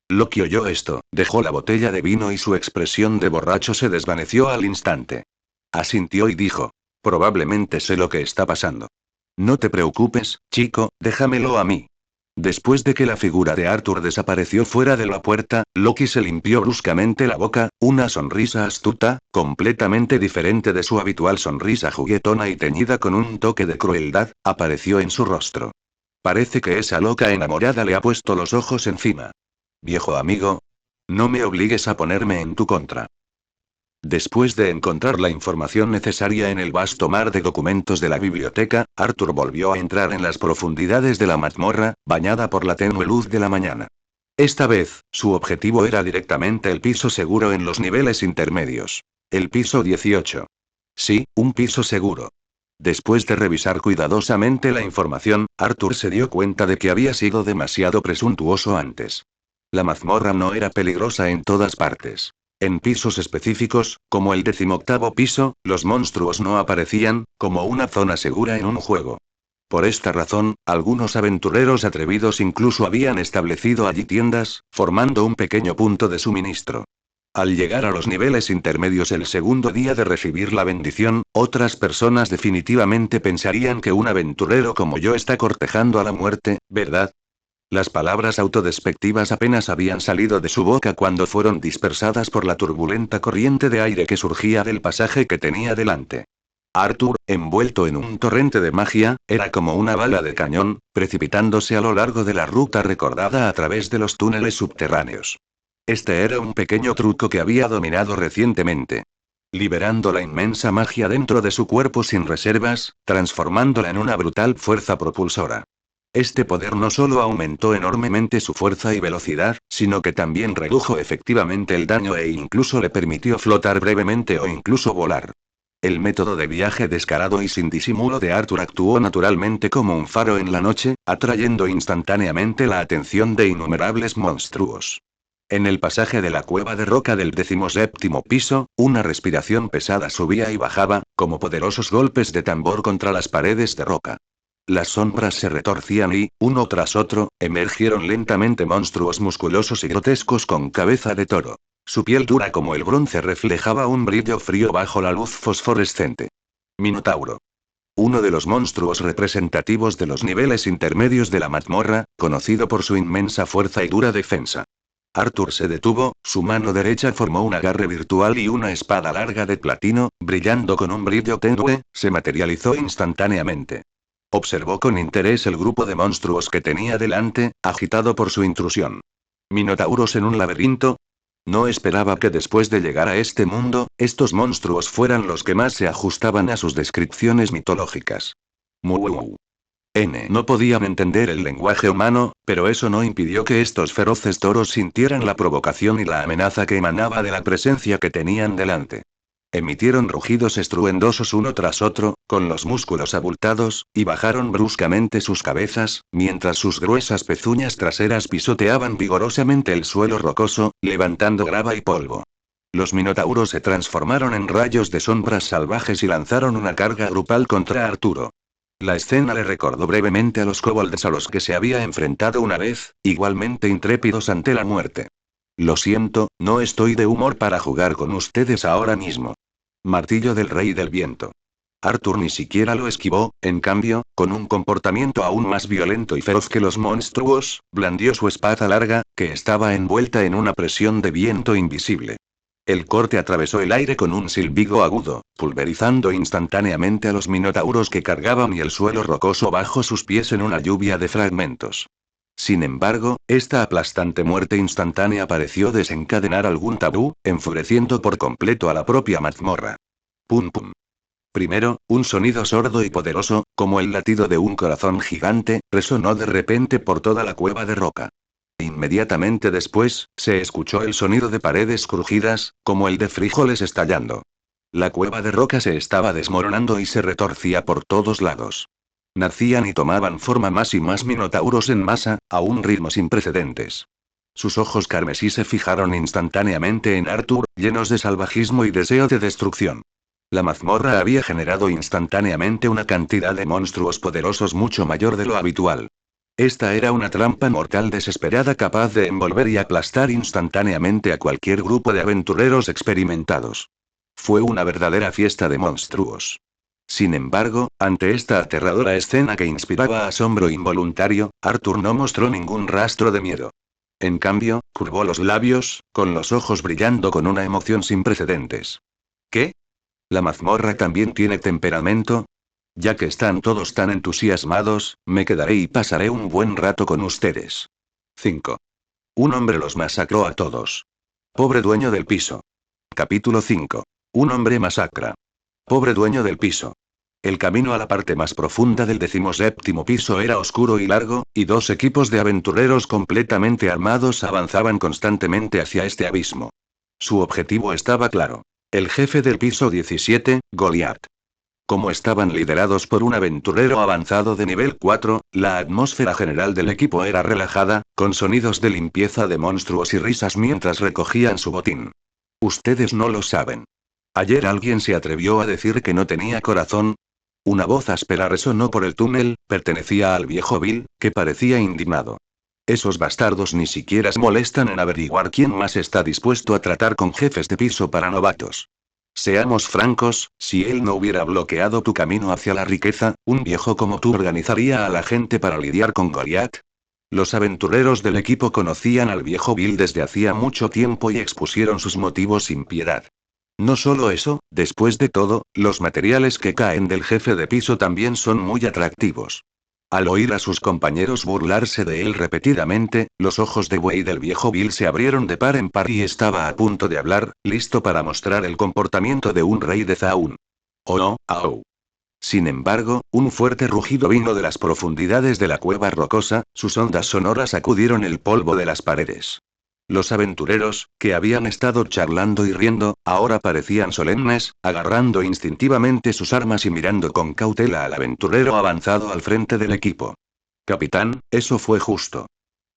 Loki oyó esto, dejó la botella de vino y su expresión de borracho se desvaneció al instante. Asintió y dijo: probablemente sé lo que está pasando. No te preocupes, chico, déjamelo a mí. Después de que la figura de Arthur desapareció fuera de la puerta, Loki se limpió bruscamente la boca, una sonrisa astuta, completamente diferente de su habitual sonrisa juguetona y teñida con un toque de crueldad, apareció en su rostro. Parece que esa loca enamorada le ha puesto los ojos encima. Viejo amigo. No me obligues a ponerme en tu contra. Después de encontrar la información necesaria en el vasto mar de documentos de la biblioteca, Arthur volvió a entrar en las profundidades de la mazmorra, bañada por la tenue luz de la mañana. Esta vez, su objetivo era directamente el piso seguro en los niveles intermedios. El piso 18. Sí, un piso seguro. Después de revisar cuidadosamente la información, Arthur se dio cuenta de que había sido demasiado presuntuoso antes. La mazmorra no era peligrosa en todas partes. En pisos específicos, como el 18º piso, los monstruos no aparecían, como una zona segura en un juego. Por esta razón, algunos aventureros atrevidos incluso habían establecido allí tiendas, formando un pequeño punto de suministro. Al llegar a los niveles intermedios el segundo día de recibir la bendición, otras personas definitivamente pensarían que un aventurero como yo está cortejando a la muerte, ¿verdad? Las palabras autodespectivas apenas habían salido de su boca cuando fueron dispersadas por la turbulenta corriente de aire que surgía del pasaje que tenía delante. Arthur, envuelto en un torrente de magia, era como una bala de cañón, precipitándose a lo largo de la ruta recordada a través de los túneles subterráneos. Este era un pequeño truco que había dominado recientemente. Liberando la inmensa magia dentro de su cuerpo sin reservas, transformándola en una brutal fuerza propulsora. Este poder no solo aumentó enormemente su fuerza y velocidad, sino que también redujo efectivamente el daño e incluso le permitió flotar brevemente o incluso volar. El método de viaje descarado y sin disimulo de Arthur actuó naturalmente como un faro en la noche, atrayendo instantáneamente la atención de innumerables monstruos. En el pasaje de la cueva de roca del 17º piso, una respiración pesada subía y bajaba, como poderosos golpes de tambor contra las paredes de roca. Las sombras se retorcían y, uno tras otro, emergieron lentamente monstruos musculosos y grotescos con cabeza de toro. Su piel dura como el bronce reflejaba un brillo frío bajo la luz fosforescente. Minotauro. Uno de los monstruos representativos de los niveles intermedios de la mazmorra, conocido por su inmensa fuerza y dura defensa. Arthur se detuvo, su mano derecha formó un agarre virtual y una espada larga de platino, brillando con un brillo tenue, se materializó instantáneamente. Observó con interés el grupo de monstruos que tenía delante, agitado por su intrusión. ¿Minotauros en un laberinto? No esperaba que después de llegar a este mundo, estos monstruos fueran los que más se ajustaban a sus descripciones mitológicas. Muuu. No podían entender el lenguaje humano, pero eso no impidió que estos feroces toros sintieran la provocación y la amenaza que emanaba de la presencia que tenían delante. Emitieron rugidos estruendosos uno tras otro, con los músculos abultados, y bajaron bruscamente sus cabezas, mientras sus gruesas pezuñas traseras pisoteaban vigorosamente el suelo rocoso, levantando grava y polvo. Los minotauros se transformaron en rayos de sombras salvajes y lanzaron una carga grupal contra Arturo. La escena le recordó brevemente a los kobolds a los que se había enfrentado una vez, igualmente intrépidos ante la muerte. Lo siento, no estoy de humor para jugar con ustedes ahora mismo. Martillo del Rey del Viento. Arthur ni siquiera lo esquivó, en cambio, con un comportamiento aún más violento y feroz que los monstruos, blandió su espada larga, que estaba envuelta en una presión de viento invisible. El corte atravesó el aire con un silbido agudo, pulverizando instantáneamente a los minotauros que cargaban y el suelo rocoso bajo sus pies en una lluvia de fragmentos. Sin embargo, esta aplastante muerte instantánea pareció desencadenar algún tabú, enfureciendo por completo a la propia mazmorra. Pum pum. Primero, un sonido sordo y poderoso, como el latido de un corazón gigante, resonó de repente por toda la cueva de roca. Inmediatamente después, se escuchó el sonido de paredes crujidas, como el de frijoles estallando. La cueva de roca se estaba desmoronando y se retorcía por todos lados. Nacían y tomaban forma más y más minotauros en masa, a un ritmo sin precedentes. Sus ojos carmesí se fijaron instantáneamente en Arthur, llenos de salvajismo y deseo de destrucción. La mazmorra había generado instantáneamente una cantidad de monstruos poderosos mucho mayor de lo habitual. Esta era una trampa mortal desesperada capaz de envolver y aplastar instantáneamente a cualquier grupo de aventureros experimentados. Fue una verdadera fiesta de monstruos. Sin embargo, ante esta aterradora escena que inspiraba asombro involuntario, Arthur no mostró ningún rastro de miedo. En cambio, curvó los labios, con los ojos brillando con una emoción sin precedentes. ¿Qué? ¿La mazmorra también tiene temperamento? Ya que están todos tan entusiasmados, me quedaré y pasaré un buen rato con ustedes. 5. Un hombre los masacró a todos. Pobre dueño del piso. Capítulo 5. Un hombre masacra. Pobre dueño del piso. El camino a la parte más profunda del 17º piso era oscuro y largo, y dos equipos de aventureros completamente armados avanzaban constantemente hacia este abismo. Su objetivo estaba claro. El jefe del piso 17, Goliath. Como estaban liderados por un aventurero avanzado de nivel 4, la atmósfera general del equipo era relajada, con sonidos de limpieza de monstruos y risas mientras recogían su botín. Ustedes no lo saben. Ayer alguien se atrevió a decir que no tenía corazón. Una voz áspera resonó por el túnel, pertenecía al viejo Bill, que parecía indignado. Esos bastardos ni siquiera se molestan en averiguar quién más está dispuesto a tratar con jefes de piso para novatos. Seamos francos, si él no hubiera bloqueado tu camino hacia la riqueza, un viejo como tú organizaría a la gente para lidiar con Goliat. Los aventureros del equipo conocían al viejo Bill desde hacía mucho tiempo y expusieron sus motivos sin piedad. No solo eso, después de todo, los materiales que caen del jefe de piso también son muy atractivos. Al oír a sus compañeros burlarse de él repetidamente, los ojos de Wei del viejo Bill se abrieron de par en par y estaba a punto de hablar, listo para mostrar el comportamiento de un rey de Zaun. Oh no, au. Sin embargo, un fuerte rugido vino de las profundidades de la cueva rocosa, sus ondas sonoras sacudieron el polvo de las paredes. Los aventureros, que habían estado charlando y riendo, ahora parecían solemnes, agarrando instintivamente sus armas y mirando con cautela al aventurero avanzado al frente del equipo. Capitán, eso fue justo.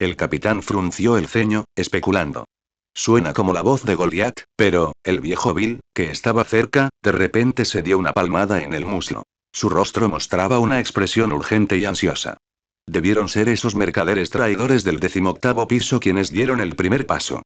El capitán frunció el ceño, especulando. Suena como la voz de Goliat, pero, el viejo Bill, que estaba cerca, de repente se dio una palmada en el muslo. Su rostro mostraba una expresión urgente y ansiosa. Debieron ser esos mercaderes traidores del 18º piso quienes dieron el primer paso.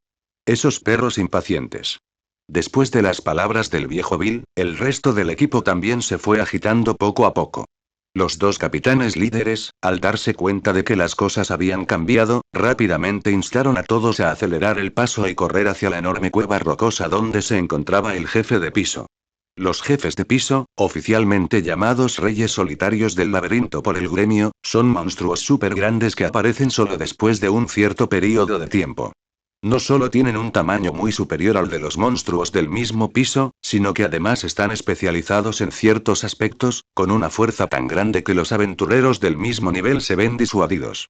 Esos perros impacientes. Después de las palabras del viejo Bill, el resto del equipo también se fue agitando poco a poco. Los dos capitanes líderes, al darse cuenta de que las cosas habían cambiado, rápidamente instaron a todos a acelerar el paso y correr hacia la enorme cueva rocosa donde se encontraba el jefe de piso. Los jefes de piso, oficialmente llamados reyes solitarios del laberinto por el gremio, son monstruos súper grandes que aparecen solo después de un cierto periodo de tiempo. No solo tienen un tamaño muy superior al de los monstruos del mismo piso, sino que además están especializados en ciertos aspectos, con una fuerza tan grande que los aventureros del mismo nivel se ven disuadidos.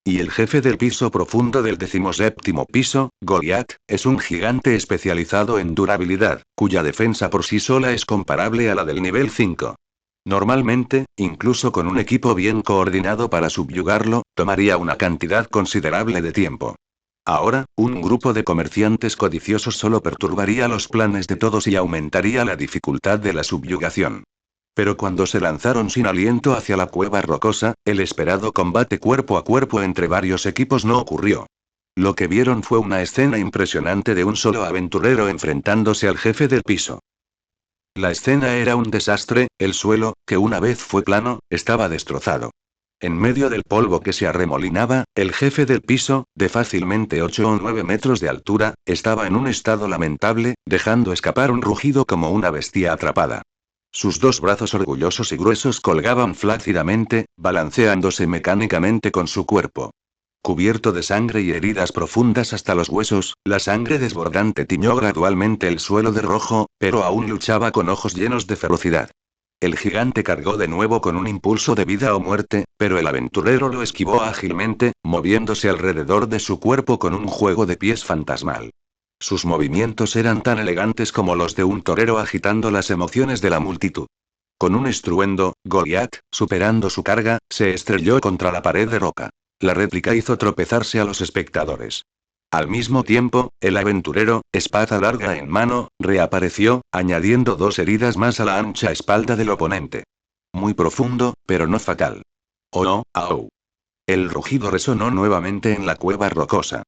Y el jefe del piso profundo del 17º piso, Goliat, es un gigante especializado en durabilidad, cuya defensa por sí sola es comparable a la del nivel 5. Normalmente, incluso con un equipo bien coordinado para subyugarlo, tomaría una cantidad considerable de tiempo. Ahora, un grupo de comerciantes codiciosos solo perturbaría los planes de todos y aumentaría la dificultad de la subyugación. Pero cuando se lanzaron sin aliento hacia la cueva rocosa, el esperado combate cuerpo a cuerpo entre varios equipos no ocurrió. Lo que vieron fue una escena impresionante de un solo aventurero enfrentándose al jefe del piso. La escena era un desastre, el suelo, que una vez fue plano, estaba destrozado. En medio del polvo que se arremolinaba, el jefe del piso, de fácilmente 8 o 9 metros de altura, estaba en un estado lamentable, dejando escapar un rugido como una bestia atrapada. Sus dos brazos orgullosos y gruesos colgaban flácidamente, balanceándose mecánicamente con su cuerpo. Cubierto de sangre y heridas profundas hasta los huesos, la sangre desbordante tiñó gradualmente el suelo de rojo, pero aún luchaba con ojos llenos de ferocidad. El gigante cargó de nuevo con un impulso de vida o muerte, pero el aventurero lo esquivó ágilmente, moviéndose alrededor de su cuerpo con un juego de pies fantasmal. Sus movimientos eran tan elegantes como los de un torero agitando las emociones de la multitud. Con un estruendo, Goliat, superando su carga, se estrelló contra la pared de roca. La réplica hizo tropezarse a los espectadores. Al mismo tiempo, el aventurero, espada larga en mano, reapareció, añadiendo 2 heridas más a la ancha espalda del oponente. Muy profundo, pero no fatal. Oh no, au. El rugido resonó nuevamente en la cueva rocosa.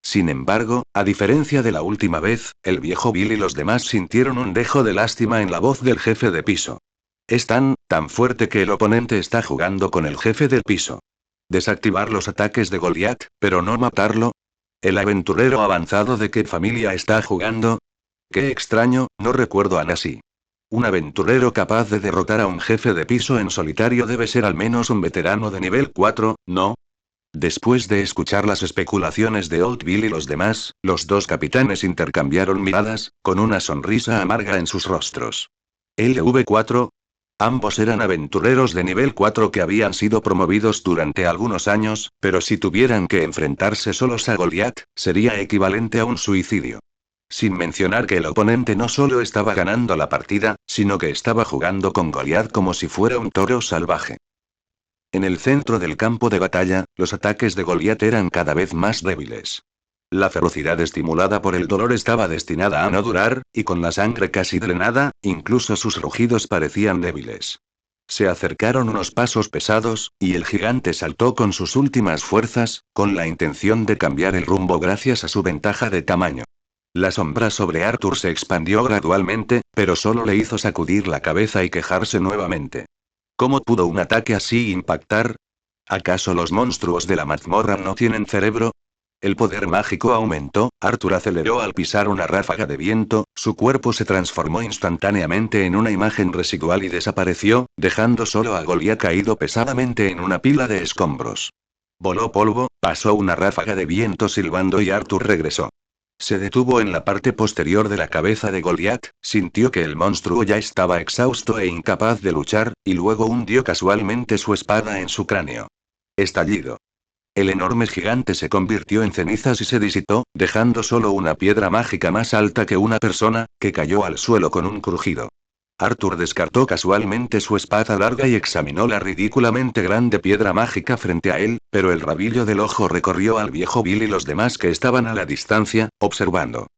Sin embargo, a diferencia de la última vez, el viejo Bill y los demás sintieron un dejo de lástima en la voz del jefe de piso. Es tan fuerte que el oponente está jugando con el jefe del piso. Desactivar los ataques de Goliat, pero no matarlo. ¿El aventurero avanzado de qué familia está jugando? Qué extraño, no recuerdo a Nasi. Un aventurero capaz de derrotar a un jefe de piso en solitario debe ser al menos un veterano de nivel 4, ¿no? Después de escuchar las especulaciones de Old Bill y los demás, los dos capitanes intercambiaron miradas, con una sonrisa amarga en sus rostros. ¿LV4? Ambos eran aventureros de nivel 4 que habían sido promovidos durante algunos años, pero si tuvieran que enfrentarse solos a Goliat, sería equivalente a un suicidio. Sin mencionar que el oponente no solo estaba ganando la partida, sino que estaba jugando con Goliat como si fuera un toro salvaje. En el centro del campo de batalla, los ataques de Goliat eran cada vez más débiles. La ferocidad estimulada por el dolor estaba destinada a no durar, y con la sangre casi drenada, incluso sus rugidos parecían débiles. Se acercaron unos pasos pesados, y el gigante saltó con sus últimas fuerzas, con la intención de cambiar el rumbo gracias a su ventaja de tamaño. La sombra sobre Arthur se expandió gradualmente, pero solo le hizo sacudir la cabeza y quejarse nuevamente. ¿Cómo pudo un ataque así impactar? ¿Acaso los monstruos de la mazmorra no tienen cerebro? El poder mágico aumentó, Arthur aceleró al pisar una ráfaga de viento, su cuerpo se transformó instantáneamente en una imagen residual y desapareció, dejando solo a Goliat caído pesadamente en una pila de escombros. Voló polvo, pasó una ráfaga de viento silbando y Arthur regresó. Se detuvo en la parte posterior de la cabeza de Goliat, sintió que el monstruo ya estaba exhausto e incapaz de luchar, y luego hundió casualmente su espada en su cráneo. Estallido. El enorme gigante se convirtió en cenizas y se disipó, dejando solo una piedra mágica más alta que una persona, que cayó al suelo con un crujido. Arthur descartó casualmente su espada larga y examinó la ridículamente grande piedra mágica frente a él, pero el rabillo del ojo recorrió al viejo Bill y los demás que estaban a la distancia, observando.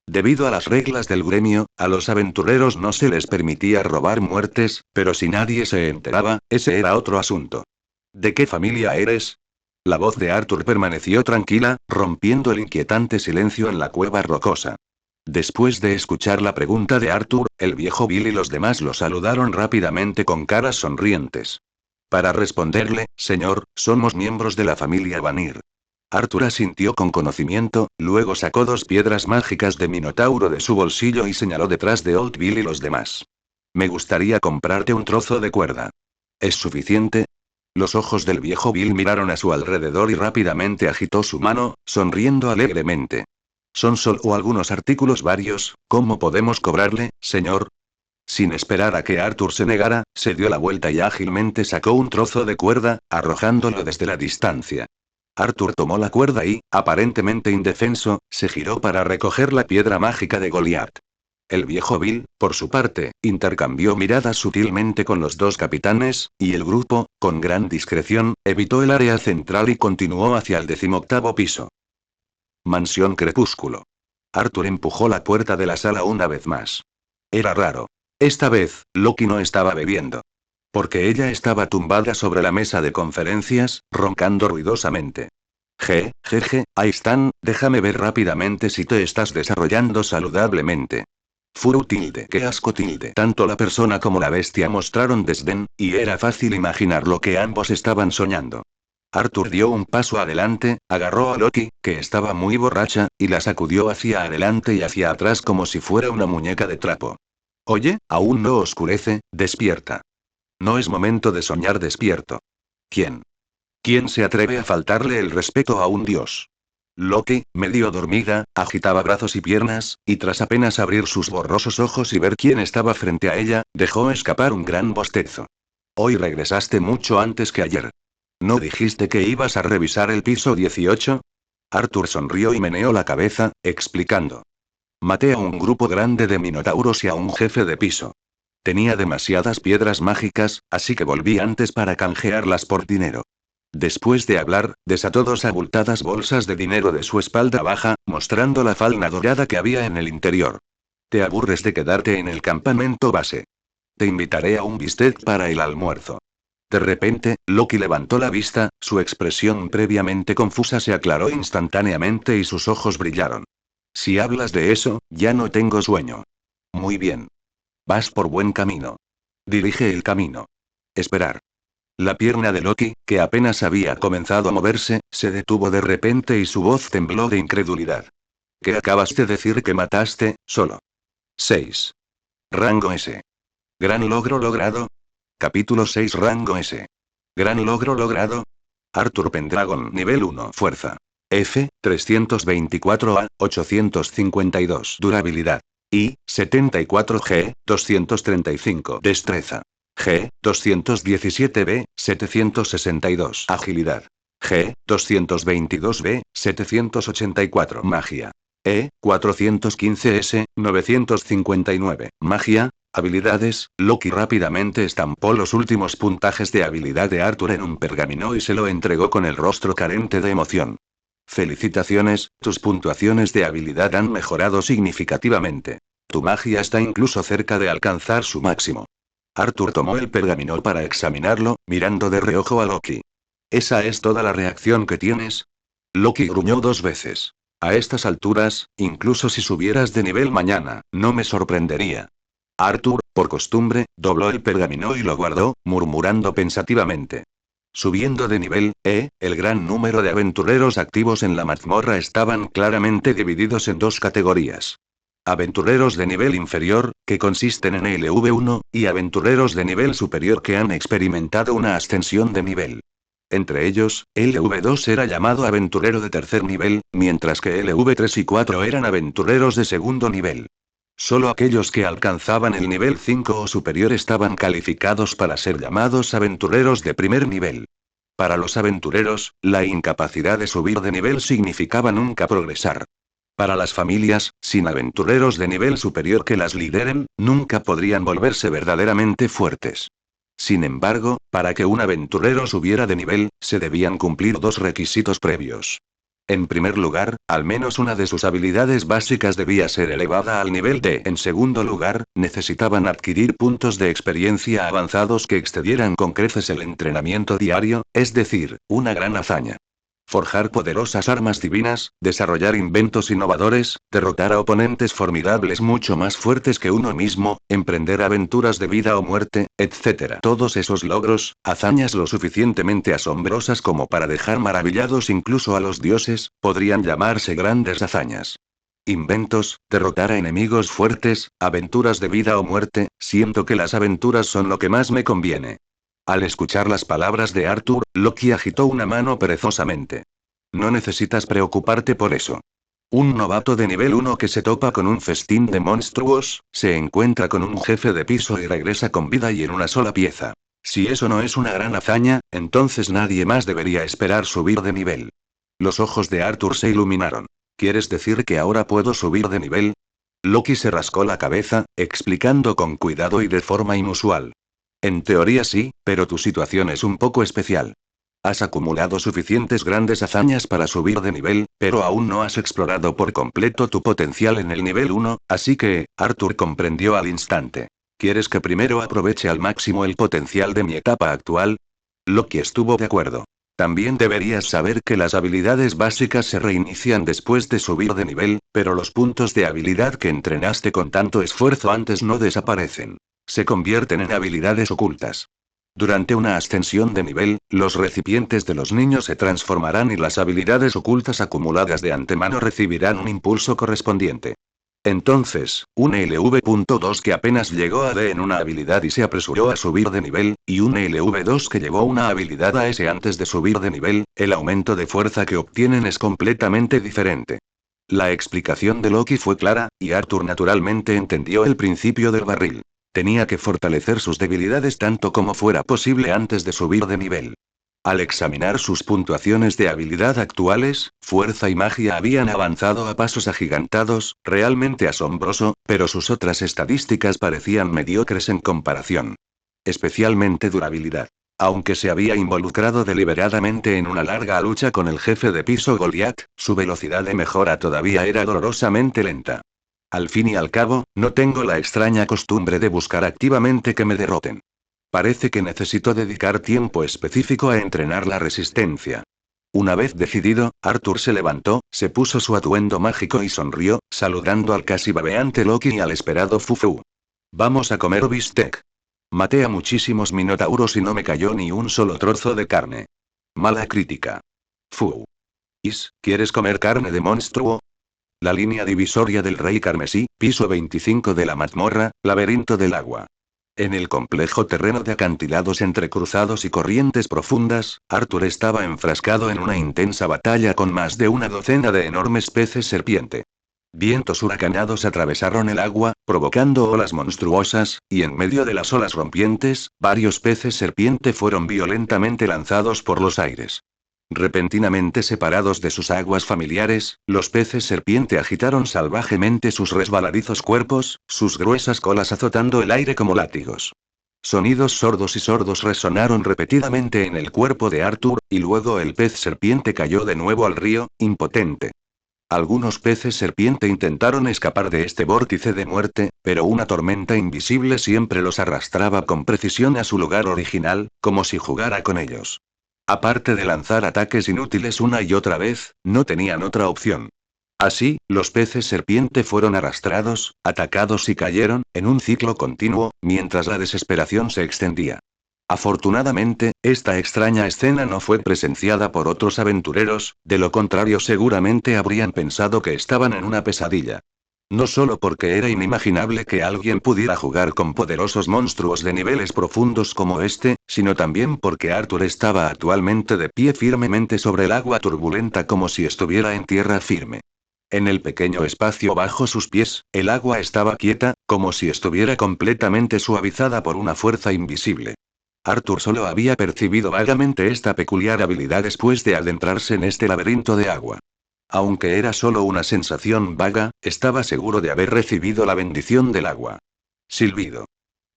Debido a las reglas del gremio, a los aventureros no se les permitía robar muertes, pero si nadie se enteraba, ese era otro asunto. ¿De qué familia eres? La voz de Arthur permaneció tranquila, rompiendo el inquietante silencio en la cueva rocosa. Después de escuchar la pregunta de Arthur, el viejo Bill y los demás lo saludaron rápidamente con caras sonrientes. Para responderle, señor, somos miembros de la familia Vanir. Arthur asintió con conocimiento, luego sacó 2 piedras mágicas de Minotauro de su bolsillo y señaló detrás de Old Bill y los demás. Me gustaría comprarte un trozo de cuerda. ¿Es suficiente? Los ojos del viejo Bill miraron a su alrededor y rápidamente agitó su mano, sonriendo alegremente. Son solo algunos artículos varios, ¿cómo podemos cobrarle, señor? Sin esperar a que Arthur se negara, se dio la vuelta y ágilmente sacó un trozo de cuerda, arrojándolo desde la distancia. Arthur tomó la cuerda y, aparentemente indefenso, se giró para recoger la piedra mágica de Goliat. El viejo Bill, por su parte, intercambió miradas sutilmente con los 2 capitanes, y el grupo, con gran discreción, evitó el área central y continuó hacia el 18º piso. Mansión Crepúsculo. Arthur empujó la puerta de la sala una vez más. Era raro. Esta vez, Loki no estaba bebiendo. Porque ella estaba tumbada sobre la mesa de conferencias, roncando ruidosamente. Jeje, ahí están, déjame ver rápidamente si te estás desarrollando saludablemente. Furu tilde, qué asco tilde. Tanto la persona como la bestia mostraron desdén, y era fácil imaginar lo que ambos estaban soñando. Arthur dio un paso adelante, agarró a Loki, que estaba muy borracha, y la sacudió hacia adelante y hacia atrás como si fuera una muñeca de trapo. Oye, aún no oscurece, despierta. No es momento de soñar despierto. ¿Quién? ¿Quién se atreve a faltarle el respeto a un dios? Loki, medio dormida, agitaba brazos y piernas, y tras apenas abrir sus borrosos ojos y ver quién estaba frente a ella, dejó escapar un gran bostezo. Hoy regresaste mucho antes que ayer. ¿No dijiste que ibas a revisar el piso 18? Arthur sonrió y meneó la cabeza, explicando. Maté a un grupo grande de minotauros y a un jefe de piso. Tenía demasiadas piedras mágicas, así que volví antes para canjearlas por dinero. Después de hablar, desató 2 abultadas bolsas de dinero de su espalda baja, mostrando la falda dorada que había en el interior. ¿Te aburres de quedarte en el campamento base? Te invitaré a un bistec para el almuerzo. De repente, Loki levantó la vista, su expresión previamente confusa se aclaró instantáneamente y sus ojos brillaron. Si hablas de eso, ya no tengo sueño. Muy bien. Vas por buen camino. Dirige el camino. Esperar. La pierna de Loki, que apenas había comenzado a moverse, se detuvo de repente y su voz tembló de incredulidad. ¿Qué acabas de decir que mataste, solo? 6. Rango S. Gran logro logrado. Capítulo 6 Rango S. Gran logro logrado. Arthur Pendragon nivel 1 Fuerza. F, 324 A, 852 Durabilidad. I, 74 G, 235 Destreza. G, 217 B, 762 Agilidad. G, 222 B, 784 Magia. E, 415 S, 959 Magia. Habilidades, Loki rápidamente estampó los últimos puntajes de habilidad de Arthur en un pergamino y se lo entregó con el rostro carente de emoción. Felicitaciones, tus puntuaciones de habilidad han mejorado significativamente. Tu magia está incluso cerca de alcanzar su máximo. Arthur tomó el pergamino para examinarlo, mirando de reojo a Loki. ¿Esa es toda la reacción que tienes? Loki gruñó 2 veces. A estas alturas, incluso si subieras de nivel mañana, no me sorprendería. Arthur, por costumbre, dobló el pergamino y lo guardó, murmurando pensativamente. Subiendo de nivel, el gran número de aventureros activos en la mazmorra estaban claramente divididos en 2 categorías. Aventureros de nivel inferior, que consisten en LV1, y aventureros de nivel superior que han experimentado una ascensión de nivel. Entre ellos, LV2 era llamado aventurero de tercer nivel, mientras que LV3 y 4 eran aventureros de segundo nivel. Solo aquellos que alcanzaban el nivel 5 o superior estaban calificados para ser llamados aventureros de primer nivel. Para los aventureros, la incapacidad de subir de nivel significaba nunca progresar. Para las familias, sin aventureros de nivel superior que las lideren, nunca podrían volverse verdaderamente fuertes. Sin embargo, para que un aventurero subiera de nivel, se debían cumplir 2 requisitos previos. En primer lugar, al menos una de sus habilidades básicas debía ser elevada al nivel D. En segundo lugar, necesitaban adquirir puntos de experiencia avanzados que excedieran con creces el entrenamiento diario, es decir, una gran hazaña. Forjar poderosas armas divinas, desarrollar inventos innovadores, derrotar a oponentes formidables mucho más fuertes que uno mismo, emprender aventuras de vida o muerte, etc. Todos esos logros, hazañas lo suficientemente asombrosas como para dejar maravillados incluso a los dioses, podrían llamarse grandes hazañas. Inventos, derrotar a enemigos fuertes, aventuras de vida o muerte, siento que las aventuras son lo que más me conviene. Al escuchar las palabras de Arthur, Loki agitó una mano perezosamente. No necesitas preocuparte por eso. Un novato de nivel 1 que se topa con un festín de monstruos, se encuentra con un jefe de piso y regresa con vida y en una sola pieza. Si eso no es una gran hazaña, entonces nadie más debería esperar subir de nivel. Los ojos de Arthur se iluminaron. ¿Quieres decir que ahora puedo subir de nivel? Loki se rascó la cabeza, explicando con cuidado y de forma inusual. En teoría sí, pero tu situación es un poco especial. Has acumulado suficientes grandes hazañas para subir de nivel, pero aún no has explorado por completo tu potencial en el nivel 1, así que, Arthur comprendió al instante. ¿Quieres que primero aproveche al máximo el potencial de mi etapa actual? Loki estuvo de acuerdo. También deberías saber que las habilidades básicas se reinician después de subir de nivel, pero los puntos de habilidad que entrenaste con tanto esfuerzo antes no desaparecen. Se convierten en habilidades ocultas. Durante una ascensión de nivel, los recipientes de los niños se transformarán y las habilidades ocultas acumuladas de antemano recibirán un impulso correspondiente. Entonces, un LV.2 que apenas llegó a D en una habilidad y se apresuró a subir de nivel, y un LV2 que llevó una habilidad a S antes de subir de nivel, el aumento de fuerza que obtienen es completamente diferente. La explicación de Loki fue clara, y Arthur naturalmente entendió el principio del barril. Tenía que fortalecer sus debilidades tanto como fuera posible antes de subir de nivel. Al examinar sus puntuaciones de habilidad actuales, fuerza y magia habían avanzado a pasos agigantados, realmente asombroso, pero sus otras estadísticas parecían mediocres en comparación. Especialmente durabilidad. Aunque se había involucrado deliberadamente en una larga lucha con el jefe de piso Goliath, su velocidad de mejora todavía era dolorosamente lenta. Al fin y al cabo, no tengo la extraña costumbre de buscar activamente que me derroten. Parece que necesito dedicar tiempo específico a entrenar la resistencia. Una vez decidido, Arthur se levantó, se puso su atuendo mágico y sonrió, saludando al casi babeante Loki y al esperado Fufu. Vamos a comer bistec. Maté a muchísimos minotauros y no me cayó ni un solo trozo de carne. Mala crítica. Fu. ¿Quieres comer carne de monstruo? La línea divisoria del Rey Carmesí, piso 25 de la mazmorra, laberinto del agua. En el complejo terreno de acantilados entrecruzados y corrientes profundas, Arthur estaba enfrascado en una intensa batalla con más de una docena de enormes peces serpiente. Vientos huracanados atravesaron el agua, provocando olas monstruosas, y en medio de las olas rompientes, varios peces serpiente fueron violentamente lanzados por los aires. Repentinamente separados de sus aguas familiares, los peces serpiente agitaron salvajemente sus resbaladizos cuerpos, sus gruesas colas azotando el aire como látigos. Sonidos sordos resonaron repetidamente en el cuerpo de Arthur, y luego el pez serpiente cayó de nuevo al río, impotente. Algunos peces serpiente intentaron escapar de este vórtice de muerte, pero una tormenta invisible siempre los arrastraba con precisión a su lugar original, como si jugara con ellos. Aparte de lanzar ataques inútiles una y otra vez, no tenían otra opción. Así, los peces serpiente fueron arrastrados, atacados y cayeron, en un ciclo continuo, mientras la desesperación se extendía. Afortunadamente, esta extraña escena no fue presenciada por otros aventureros, de lo contrario seguramente habrían pensado que estaban en una pesadilla. No solo porque era inimaginable que alguien pudiera jugar con poderosos monstruos de niveles profundos como este, sino también porque Arthur estaba actualmente de pie firmemente sobre el agua turbulenta como si estuviera en tierra firme. En el pequeño espacio bajo sus pies, el agua estaba quieta, como si estuviera completamente suavizada por una fuerza invisible. Arthur solo había percibido vagamente esta peculiar habilidad después de adentrarse en este laberinto de agua. Aunque era solo una sensación vaga, estaba seguro de haber recibido la bendición del agua. Silbido.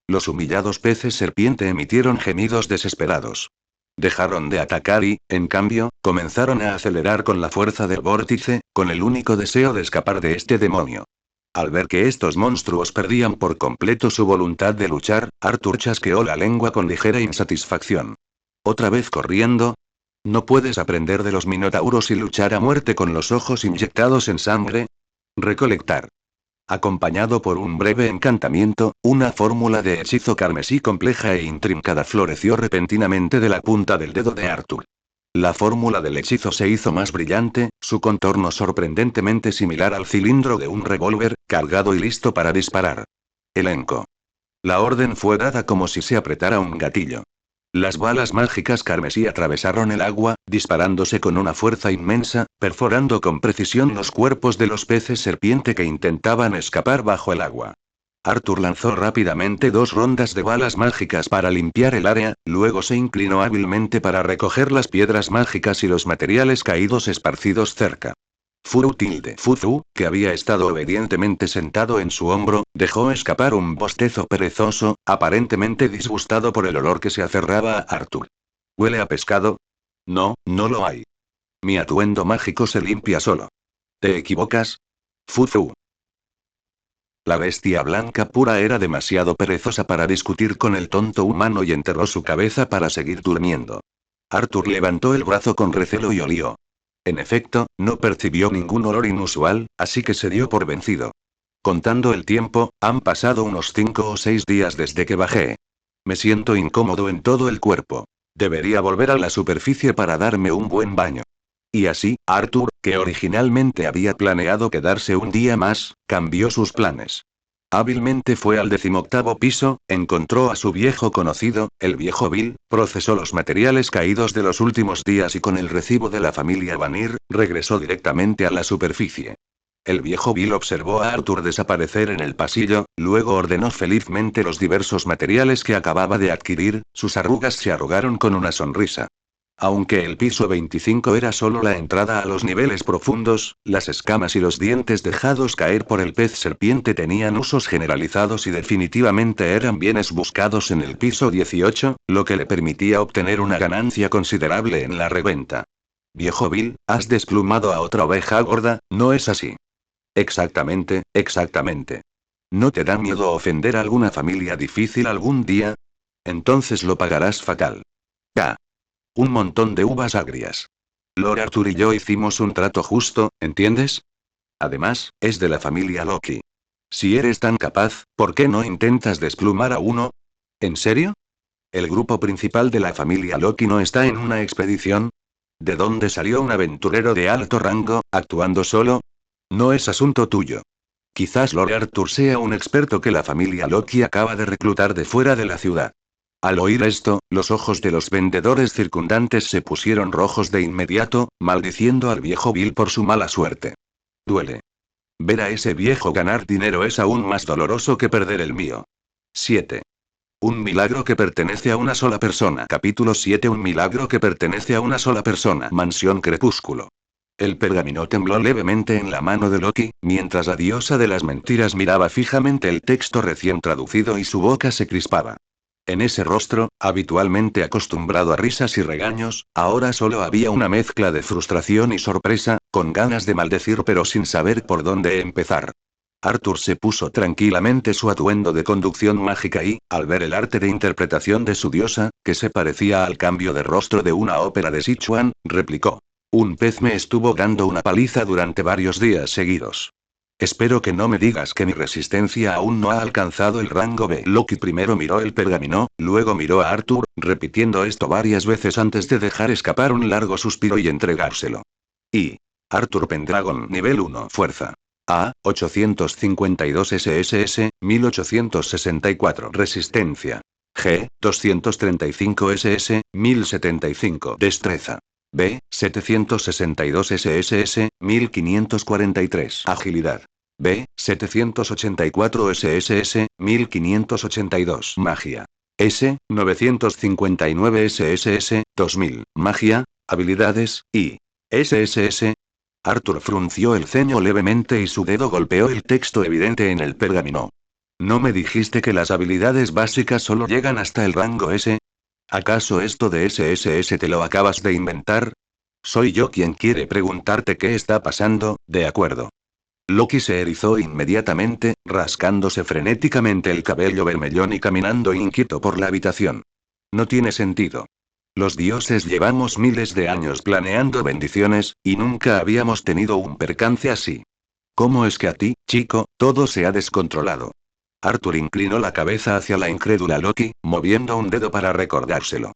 Los humillados peces serpiente emitieron gemidos desesperados. Dejaron de atacar y, en cambio, comenzaron a acelerar con la fuerza del vórtice, con el único deseo de escapar de este demonio. Al ver que estos monstruos perdían por completo su voluntad de luchar, Arthur chasqueó la lengua con ligera insatisfacción. ¿Otra vez corriendo? ¿No puedes aprender de los minotauros y luchar a muerte con los ojos inyectados en sangre? Recolectar. Acompañado por un breve encantamiento, una fórmula de hechizo carmesí compleja e intrincada floreció repentinamente de la punta del dedo de Arthur. La fórmula del hechizo se hizo más brillante, su contorno sorprendentemente similar al cilindro de un revólver, cargado y listo para disparar. Elenco. La orden fue dada como si se apretara un gatillo. Las balas mágicas carmesí atravesaron el agua, disparándose con una fuerza inmensa, perforando con precisión los cuerpos de los peces serpiente que intentaban escapar bajo el agua. Arthur lanzó rápidamente 2 rondas de balas mágicas para limpiar el área, luego se inclinó hábilmente para recoger las piedras mágicas y los materiales caídos esparcidos cerca. Fuzu, que había estado obedientemente sentado en su hombro, dejó escapar un bostezo perezoso, aparentemente disgustado por el olor que se aferraba a Arthur. ¿Huele a pescado? No, no lo hay. Mi atuendo mágico se limpia solo. ¿Te equivocas? Fuzu. La bestia blanca pura era demasiado perezosa para discutir con el tonto humano y enterró su cabeza para seguir durmiendo. Arthur levantó el brazo con recelo y olió. En efecto, no percibió ningún olor inusual, así que se dio por vencido. Contando el tiempo, han pasado unos 5 o 6 días desde que bajé. Me siento incómodo en todo el cuerpo. Debería volver a la superficie para darme un buen baño. Y así, Arthur, que originalmente había planeado quedarse un día más, cambió sus planes. Hábilmente fue al 18º piso, encontró a su viejo conocido, el viejo Bill, procesó los materiales caídos de los últimos días y con el recibo de la familia Vanir, regresó directamente a la superficie. El viejo Bill observó a Arthur desaparecer en el pasillo, luego ordenó felizmente los diversos materiales que acababa de adquirir, sus arrugas se arrugaron con una sonrisa. Aunque el piso 25 era solo la entrada a los niveles profundos, las escamas y los dientes dejados caer por el pez serpiente tenían usos generalizados y definitivamente eran bienes buscados en el piso 18, lo que le permitía obtener una ganancia considerable en la reventa. Viejo Bill, has desplumado a otra oveja gorda, ¿no es así? Exactamente, exactamente. ¿No te da miedo ofender a alguna familia difícil algún día? Entonces lo pagarás fatal. Ya. Un montón de uvas agrias. Lord Arthur y yo hicimos un trato justo, ¿entiendes? Además, es de la familia Loki. Si eres tan capaz, ¿por qué no intentas desplumar a uno? ¿En serio? ¿El grupo principal de la familia Loki no está en una expedición? ¿De dónde salió un aventurero de alto rango, actuando solo? No es asunto tuyo. Quizás Lord Arthur sea un experto que la familia Loki acaba de reclutar de fuera de la ciudad. Al oír esto, los ojos de los vendedores circundantes se pusieron rojos de inmediato, maldiciendo al viejo Bill por su mala suerte. Duele. Ver a ese viejo ganar dinero es aún más doloroso que perder el mío. 7. Un milagro que pertenece a una sola persona. Capítulo 7. Un milagro que pertenece a una sola persona. Mansión Crepúsculo. El pergamino tembló levemente en la mano de Loki, mientras la diosa de las mentiras miraba fijamente el texto recién traducido y su boca se crispaba. En ese rostro, habitualmente acostumbrado a risas y regaños, ahora solo había una mezcla de frustración y sorpresa, con ganas de maldecir pero sin saber por dónde empezar. Arthur se puso tranquilamente su atuendo de conducción mágica y, al ver el arte de interpretación de su diosa, que se parecía al cambio de rostro de una ópera de Sichuan, replicó. Un pez me estuvo dando una paliza durante varios días seguidos. Espero que no me digas que mi resistencia aún no ha alcanzado el rango B. Loki primero miró el pergamino, luego miró a Arthur, repitiendo esto varias veces antes de dejar escapar un largo suspiro y entregárselo. Y. Arthur Pendragon nivel 1 fuerza. A. 852 SSS, 1864 resistencia. G. 235 SS, 1075 destreza. B. 762 SSS, 1543 agilidad. B. 784 SSS, 1582 magia. S. 959 SSS, 2000 magia, habilidades, y SSS. Arthur frunció el ceño levemente y su dedo golpeó el texto evidente en el pergamino. ¿No me dijiste que las habilidades básicas solo llegan hasta el rango S? ¿Acaso esto de SSS te lo acabas de inventar? Soy yo quien quiere preguntarte qué está pasando, de acuerdo. Loki se erizó inmediatamente, rascándose frenéticamente el cabello vermellón y caminando inquieto por la habitación. No tiene sentido. Los dioses llevamos miles de años planeando bendiciones, y nunca habíamos tenido un percance así. ¿Cómo es que a ti, chico, todo se ha descontrolado? Arthur inclinó la cabeza hacia la incrédula Loki, moviendo un dedo para recordárselo.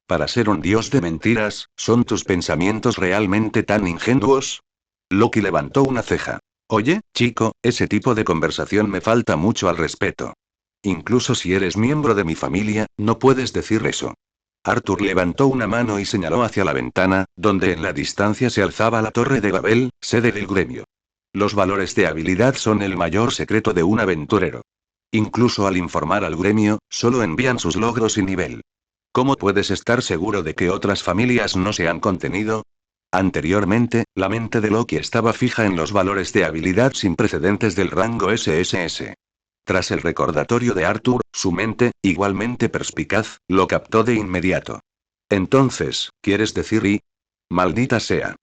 Para ser un dios de mentiras, ¿son tus pensamientos realmente tan ingenuos? Loki levantó una ceja. Oye, chico, ese tipo de conversación me falta mucho al respeto. Incluso si eres miembro de mi familia, no puedes decir eso. Arthur levantó una mano y señaló hacia la ventana, donde en la distancia se alzaba la Torre de Babel, sede del gremio. Los valores de habilidad son el mayor secreto de un aventurero. Incluso al informar al gremio, solo envían sus logros y nivel. ¿Cómo puedes estar seguro de que otras familias no se han contenido? Anteriormente, la mente de Loki estaba fija en los valores de habilidad sin precedentes del rango SSS. Tras el recordatorio de Arthur, su mente, igualmente perspicaz, lo captó de inmediato. Entonces, ¿quieres decir y? Maldita sea.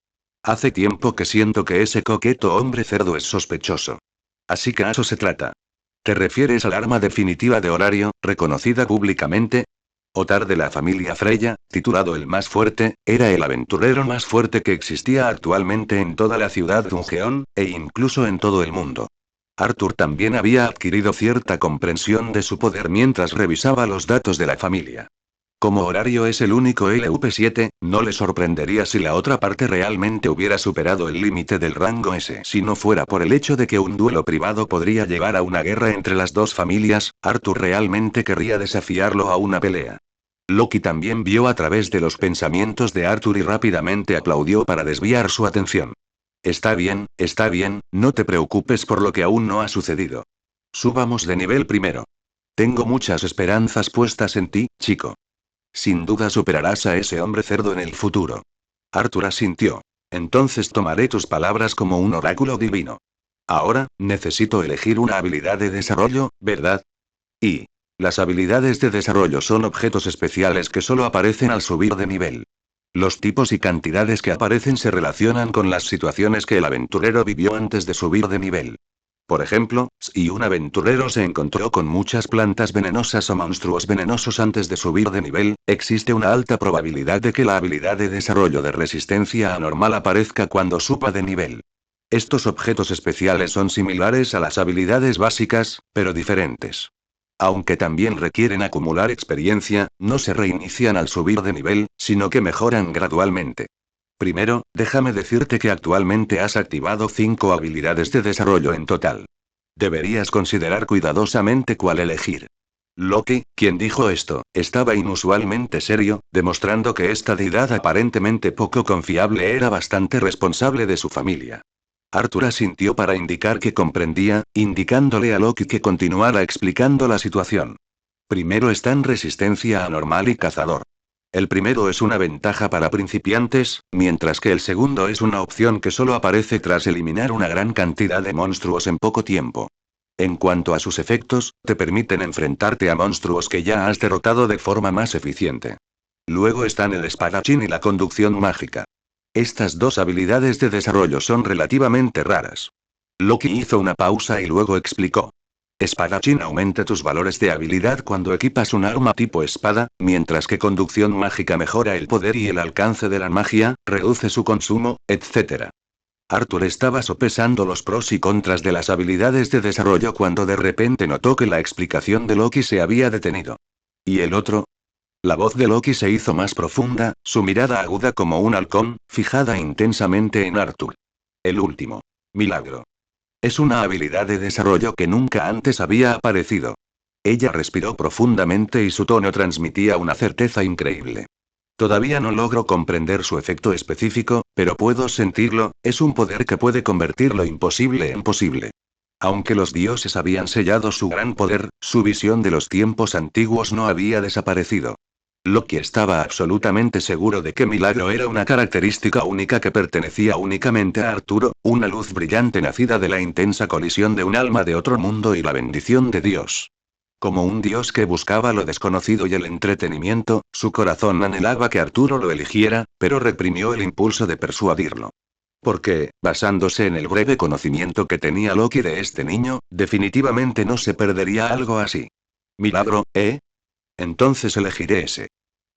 Hace tiempo que siento que ese coqueto hombre cerdo es sospechoso. Así que a eso se trata. ¿Te refieres al arma definitiva de horario, reconocida públicamente? Otar de la familia Freya, titulado el más fuerte, era el aventurero más fuerte que existía actualmente en toda la ciudad Dungeon, e incluso en todo el mundo. Arthur también había adquirido cierta comprensión de su poder mientras revisaba los datos de la familia. Como horario es el único LV7, no le sorprendería si la otra parte realmente hubiera superado el límite del rango S. Si no fuera por el hecho de que un duelo privado podría llevar a una guerra entre las dos familias, Arthur realmente querría desafiarlo a una pelea. Loki también vio a través de los pensamientos de Arthur y rápidamente aplaudió para desviar su atención. Está bien, no te preocupes por lo que aún no ha sucedido. Subamos de nivel primero. Tengo muchas esperanzas puestas en ti, chico. Sin duda superarás a ese hombre cerdo en el futuro. Arthur asintió. Entonces tomaré tus palabras como un oráculo divino. Ahora, necesito elegir una habilidad de desarrollo, ¿verdad? Y las habilidades de desarrollo son objetos especiales que solo aparecen al subir de nivel. Los tipos y cantidades que aparecen se relacionan con las situaciones que el aventurero vivió antes de subir de nivel. Por ejemplo, si un aventurero se encontró con muchas plantas venenosas o monstruos venenosos antes de subir de nivel, existe una alta probabilidad de que la habilidad de desarrollo de resistencia anormal aparezca cuando suba de nivel. Estos objetos especiales son similares a las habilidades básicas, pero diferentes. Aunque también requieren acumular experiencia, no se reinician al subir de nivel, sino que mejoran gradualmente. Primero, déjame decirte que actualmente has activado 5 habilidades de desarrollo en total. Deberías considerar cuidadosamente cuál elegir. Loki, quien dijo esto, estaba inusualmente serio, demostrando que esta deidad aparentemente poco confiable era bastante responsable de su familia. Arthur asintió para indicar que comprendía, indicándole a Loki que continuara explicando la situación. Primero están resistencia anormal y cazador. El primero es una ventaja para principiantes, mientras que el segundo es una opción que solo aparece tras eliminar una gran cantidad de monstruos en poco tiempo. En cuanto a sus efectos, te permiten enfrentarte a monstruos que ya has derrotado de forma más eficiente. Luego están el espadachín y la conducción mágica. Estas dos habilidades de desarrollo son relativamente raras. Loki hizo una pausa y luego explicó. Espadachín aumenta tus valores de habilidad cuando equipas un arma tipo espada, mientras que conducción mágica mejora el poder y el alcance de la magia, reduce su consumo, etc. Arthur estaba sopesando los pros y contras de las habilidades de desarrollo cuando de repente notó que la explicación de Loki se había detenido. ¿Y el otro? La voz de Loki se hizo más profunda, su mirada aguda como un halcón, fijada intensamente en Arthur. El último. Milagro. Es una habilidad de desarrollo que nunca antes había aparecido. Ella respiró profundamente y su tono transmitía una certeza increíble. Todavía no logro comprender su efecto específico, pero puedo sentirlo, es un poder que puede convertir lo imposible en posible. Aunque los dioses habían sellado su gran poder, su visión de los tiempos antiguos no había desaparecido. Loki estaba absolutamente seguro de que Milagro era una característica única que pertenecía únicamente a Arturo, una luz brillante nacida de la intensa colisión de un alma de otro mundo y la bendición de Dios. Como un dios que buscaba lo desconocido y el entretenimiento, su corazón anhelaba que Arturo lo eligiera, pero reprimió el impulso de persuadirlo. Porque, basándose en el breve conocimiento que tenía Loki de este niño, definitivamente no se perdería algo así. Milagro, ¿eh? Entonces elegiré ese.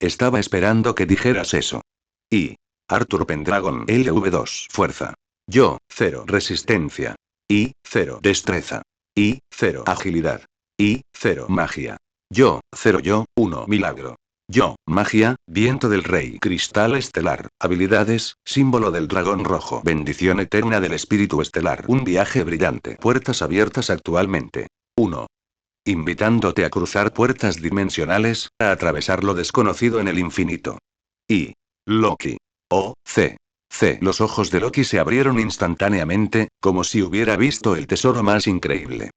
Estaba esperando que dijeras eso. Y. Arthur Pendragon LV2 Fuerza. Yo, 0 Resistencia. Y, 0 Destreza. Y, 0 Agilidad. Y, 0 Magia. Yo, 0 Yo, 1 Milagro. Yo, Magia, Viento del Rey. Cristal Estelar. Habilidades, símbolo del dragón rojo. Bendición eterna del espíritu estelar. Un viaje brillante. Puertas abiertas actualmente. 1. Invitándote a cruzar puertas dimensionales, a atravesar lo desconocido en el infinito. Y. Loki. C. Los ojos de Loki se abrieron instantáneamente, como si hubiera visto el tesoro más increíble.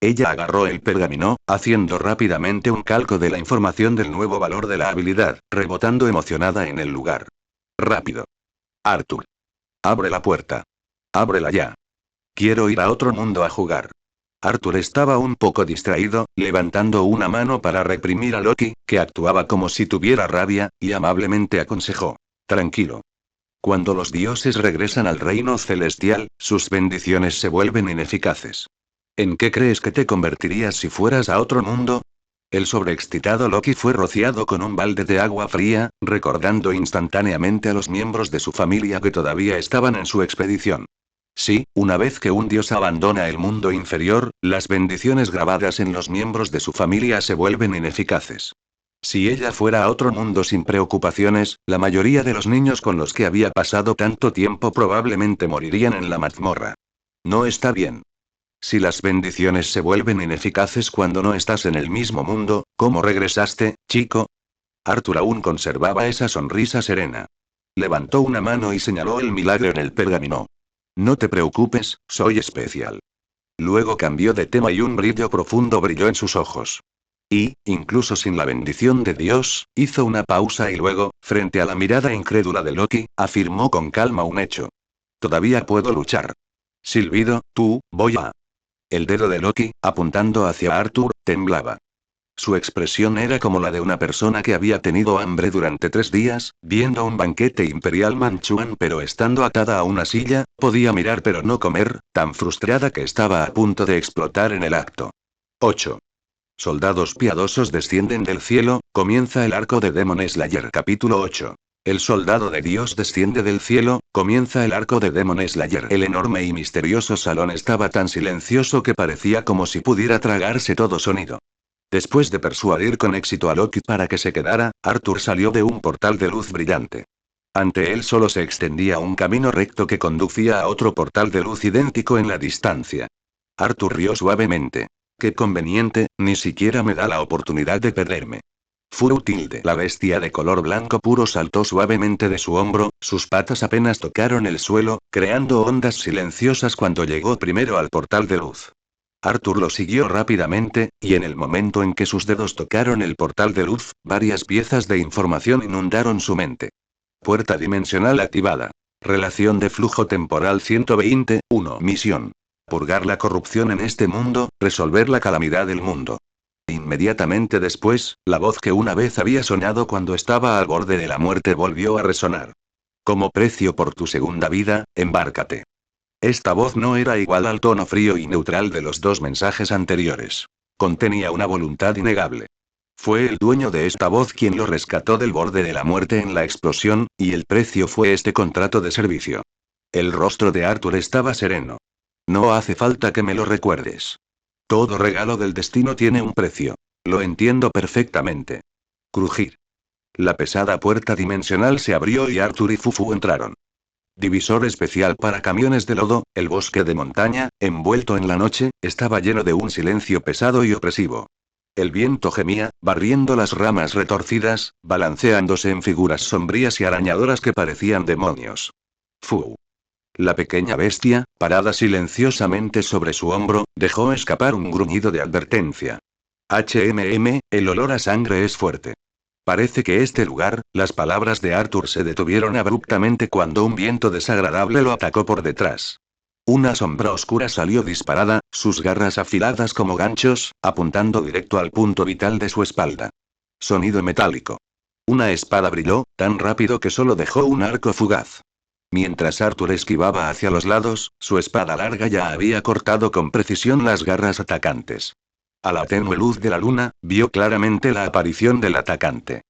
Ella agarró el pergamino, haciendo rápidamente un calco de la información del nuevo valor de la habilidad, rebotando emocionada en el lugar. Rápido. Arthur. Abre la puerta. Ábrela ya. Quiero ir a otro mundo a jugar. Arthur estaba un poco distraído, levantando una mano para reprimir a Loki, que actuaba como si tuviera rabia, y amablemente aconsejó. Tranquilo. Cuando los dioses regresan al reino celestial, sus bendiciones se vuelven ineficaces. ¿En qué crees que te convertirías si fueras a otro mundo? El sobreexcitado Loki fue rociado con un balde de agua fría, recordando instantáneamente a los miembros de su familia que todavía estaban en su expedición. Sí, una vez que un dios abandona el mundo inferior, las bendiciones grabadas en los miembros de su familia se vuelven ineficaces. Si ella fuera a otro mundo sin preocupaciones, la mayoría de los niños con los que había pasado tanto tiempo probablemente morirían en la mazmorra. No está bien. Si las bendiciones se vuelven ineficaces cuando no estás en el mismo mundo, ¿cómo regresaste, chico? Arthur aún conservaba esa sonrisa serena. Levantó una mano y señaló el milagro en el pergamino. No te preocupes, soy especial. Luego cambió de tema y un brillo profundo brilló en sus ojos. Y, incluso sin la bendición de Dios, hizo una pausa y luego, frente a la mirada incrédula de Loki, afirmó con calma un hecho. Todavía puedo luchar. Silbido, voy a. El dedo de Loki, apuntando hacia Arthur, temblaba. Su expresión era como la de una persona que había tenido hambre durante 3 días, viendo un banquete imperial manchuan pero estando atada a una silla, podía mirar pero no comer, tan frustrada que estaba a punto de explotar en el acto. 8. Soldados piadosos descienden del cielo, comienza el arco de Demon Slayer capítulo 8. El soldado de Dios desciende del cielo, comienza el arco de Demon Slayer. El enorme y misterioso salón estaba tan silencioso que parecía como si pudiera tragarse todo sonido. Después de persuadir con éxito a Loki para que se quedara, Arthur salió de un portal de luz brillante. Ante él solo se extendía un camino recto que conducía a otro portal de luz idéntico en la distancia. Arthur rió suavemente. Qué conveniente, ni siquiera me da la oportunidad de perderme. Furutilde. La bestia de color blanco puro saltó suavemente de su hombro, sus patas apenas tocaron el suelo, creando ondas silenciosas cuando llegó primero al portal de luz. Arthur lo siguió rápidamente, y en el momento en que sus dedos tocaron el portal de luz, varias piezas de información inundaron su mente. Puerta dimensional activada. Relación de flujo temporal 120, 1. Misión. Purgar la corrupción en este mundo, resolver la calamidad del mundo. Inmediatamente después, la voz que una vez había sonado cuando estaba al borde de la muerte volvió a resonar. Como precio por tu segunda vida, embárcate. Esta voz no era igual al tono frío y neutral de los dos mensajes anteriores. Contenía una voluntad innegable. Fue el dueño de esta voz quien lo rescató del borde de la muerte en la explosión, y el precio fue este contrato de servicio. El rostro de Arthur estaba sereno. No hace falta que me lo recuerdes. Todo regalo del destino tiene un precio. Lo entiendo perfectamente. Crujir. La pesada puerta dimensional se abrió y Arthur y Fufu entraron. Divisor especial para camiones de lodo, el bosque de montaña, envuelto en la noche, estaba lleno de un silencio pesado y opresivo. El viento gemía, barriendo las ramas retorcidas, balanceándose en figuras sombrías y arañadoras que parecían demonios. Fu. La pequeña bestia, parada silenciosamente sobre su hombro, dejó escapar un gruñido de advertencia. El olor a sangre es fuerte. Parece que este lugar, las palabras de Arthur se detuvieron abruptamente cuando un viento desagradable lo atacó por detrás. Una sombra oscura salió disparada, sus garras afiladas como ganchos, apuntando directo al punto vital de su espalda. Sonido metálico. Una espada brilló, tan rápido que solo dejó un arco fugaz. Mientras Arthur esquivaba hacia los lados, su espada larga ya había cortado con precisión las garras atacantes. A la tenue luz de la luna, vio claramente la aparición del atacante.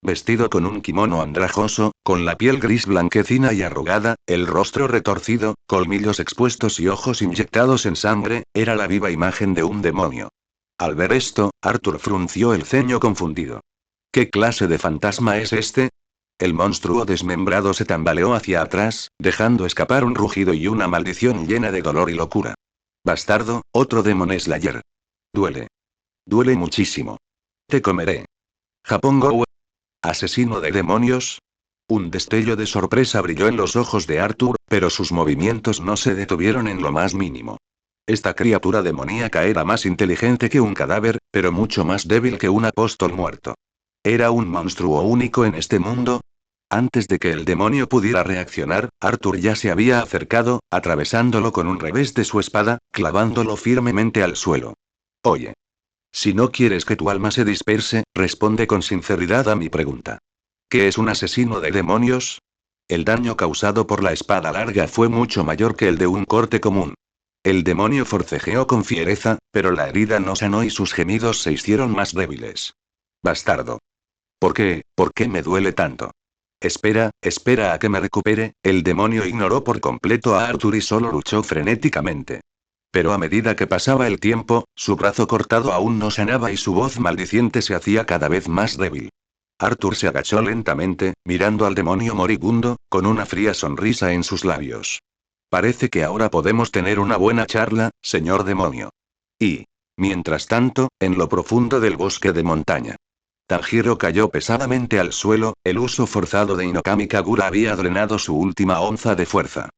Vestido con un kimono andrajoso, con la piel gris blanquecina y arrugada, el rostro retorcido, colmillos expuestos y ojos inyectados en sangre, era la viva imagen de un demonio. Al ver esto, Arthur frunció el ceño confundido. ¿Qué clase de fantasma es este? El monstruo desmembrado se tambaleó hacia atrás, dejando escapar un rugido y una maldición llena de dolor y locura. Bastardo, otro Demon Slayer. Duele. Duele muchísimo. Te comeré. Japón Go. ¿Asesino de demonios? Un destello de sorpresa brilló en los ojos de Arthur, pero sus movimientos no se detuvieron en lo más mínimo. Esta criatura demoníaca era más inteligente que un cadáver, pero mucho más débil que un apóstol muerto. ¿Era un monstruo único en este mundo? Antes de que el demonio pudiera reaccionar, Arthur ya se había acercado, atravesándolo con un revés de su espada, clavándolo firmemente al suelo. Oye. Si no quieres que tu alma se disperse, responde con sinceridad a mi pregunta. ¿Qué es un asesino de demonios? El daño causado por la espada larga fue mucho mayor que el de un corte común. El demonio forcejeó con fiereza, pero la herida no sanó y sus gemidos se hicieron más débiles. Bastardo. ¿Por qué? ¿Por qué me duele tanto? Espera a que me recupere. El demonio ignoró por completo a Arthur y solo luchó frenéticamente. Pero a medida que pasaba el tiempo, su brazo cortado aún no sanaba y su voz maldiciente se hacía cada vez más débil. Arthur se agachó lentamente, mirando al demonio moribundo, con una fría sonrisa en sus labios. Parece que ahora podemos tener una buena charla, señor demonio. Y, mientras tanto, en lo profundo del bosque de montaña. Tanjiro cayó pesadamente al suelo, el uso forzado de Inokami Kagura había drenado su última onza de fuerza.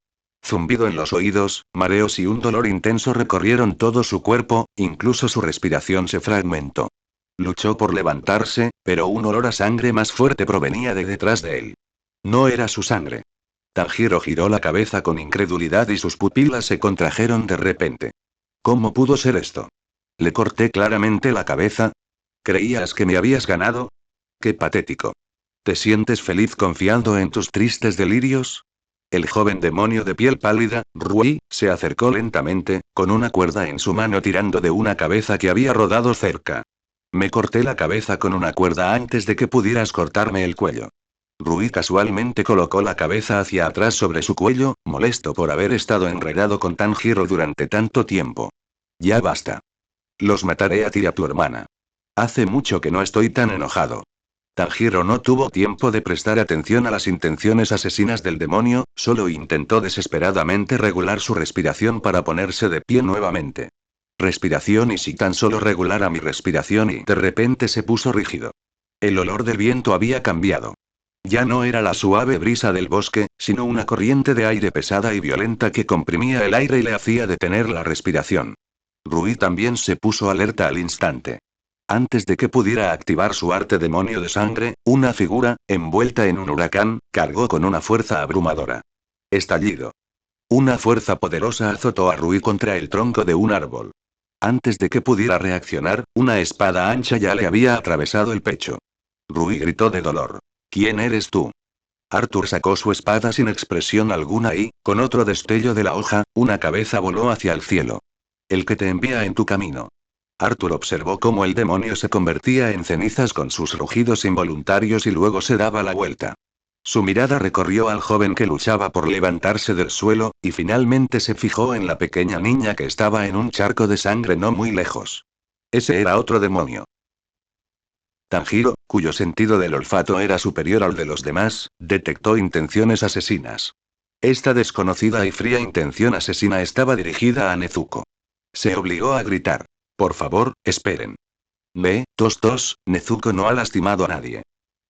Zumbido en los oídos, mareos y un dolor intenso recorrieron todo su cuerpo, incluso su respiración se fragmentó. Luchó por levantarse, pero un olor a sangre más fuerte provenía de detrás de él. No era su sangre. Tanjiro giró la cabeza con incredulidad y sus pupilas se contrajeron de repente. ¿Cómo pudo ser esto? Le corté claramente la cabeza. ¿Creías que me habías ganado? ¡Qué patético! ¿Te sientes feliz confiando en tus tristes delirios? El joven demonio de piel pálida, Rui, se acercó lentamente, con una cuerda en su mano tirando de una cabeza que había rodado cerca. Me corté la cabeza con una cuerda antes de que pudieras cortarme el cuello. Rui casualmente colocó la cabeza hacia atrás sobre su cuello, molesto por haber estado enredado con Tanjiro durante tanto tiempo. Ya basta. Los mataré a ti y a tu hermana. Hace mucho que no estoy tan enojado. Tanjiro no tuvo tiempo de prestar atención a las intenciones asesinas del demonio, solo intentó desesperadamente regular su respiración para ponerse de pie nuevamente. Respiración y si tan solo regulara mi respiración y de repente se puso rígido. El olor del viento había cambiado. Ya no era la suave brisa del bosque, sino una corriente de aire pesada y violenta que comprimía el aire y le hacía detener la respiración. Rui también se puso alerta al instante. Antes de que pudiera activar su arte demonio de sangre, una figura, envuelta en un huracán, cargó con una fuerza abrumadora. Estallido. Una fuerza poderosa azotó a Rui contra el tronco de un árbol. Antes de que pudiera reaccionar, una espada ancha ya le había atravesado el pecho. Rui gritó de dolor. ¿Quién eres tú? Arthur sacó su espada sin expresión alguna y, con otro destello de la hoja, una cabeza voló hacia el cielo. El que te envía en tu camino. Arthur observó cómo el demonio se convertía en cenizas con sus rugidos involuntarios y luego se daba la vuelta. Su mirada recorrió al joven que luchaba por levantarse del suelo, y finalmente se fijó en la pequeña niña que estaba en un charco de sangre no muy lejos. Ese era otro demonio. Tanjiro, cuyo sentido del olfato era superior al de los demás, detectó intenciones asesinas. Esta desconocida y fría intención asesina estaba dirigida a Nezuko. Se obligó a gritar. Por favor, esperen. Nezuko no ha lastimado a nadie.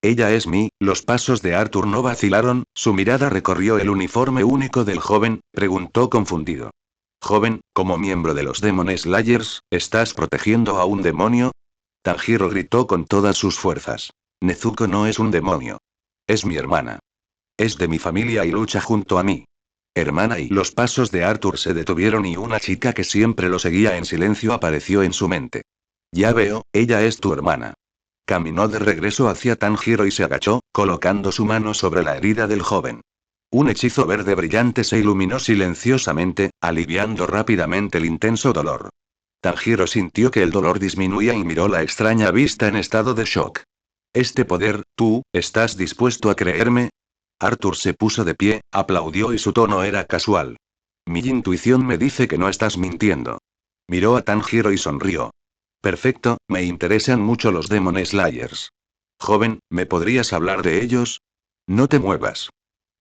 Ella es Los pasos de Arthur no vacilaron, su mirada recorrió el uniforme único del joven, preguntó confundido. Joven, como miembro de los Demon Slayers, ¿estás protegiendo a un demonio? Tanjiro gritó con todas sus fuerzas. Nezuko no es un demonio. Es mi hermana. Es de mi familia y lucha junto a mí. Hermana, y los pasos de Arthur se detuvieron y una chica que siempre lo seguía en silencio apareció en su mente. Ya veo, ella es tu hermana. Caminó de regreso hacia Tanjiro y se agachó, colocando su mano sobre la herida del joven. Un hechizo verde brillante se iluminó silenciosamente, aliviando rápidamente el intenso dolor. Tanjiro sintió que el dolor disminuía y miró la extraña vista en estado de shock. Este poder, ¿tú, estás dispuesto a creerme? Arthur se puso de pie, aplaudió y su tono era casual. Mi intuición me dice que no estás mintiendo. Miró a Tanjiro y sonrió. Perfecto, me interesan mucho los Demon Slayers. Joven, ¿me podrías hablar de ellos? No te muevas.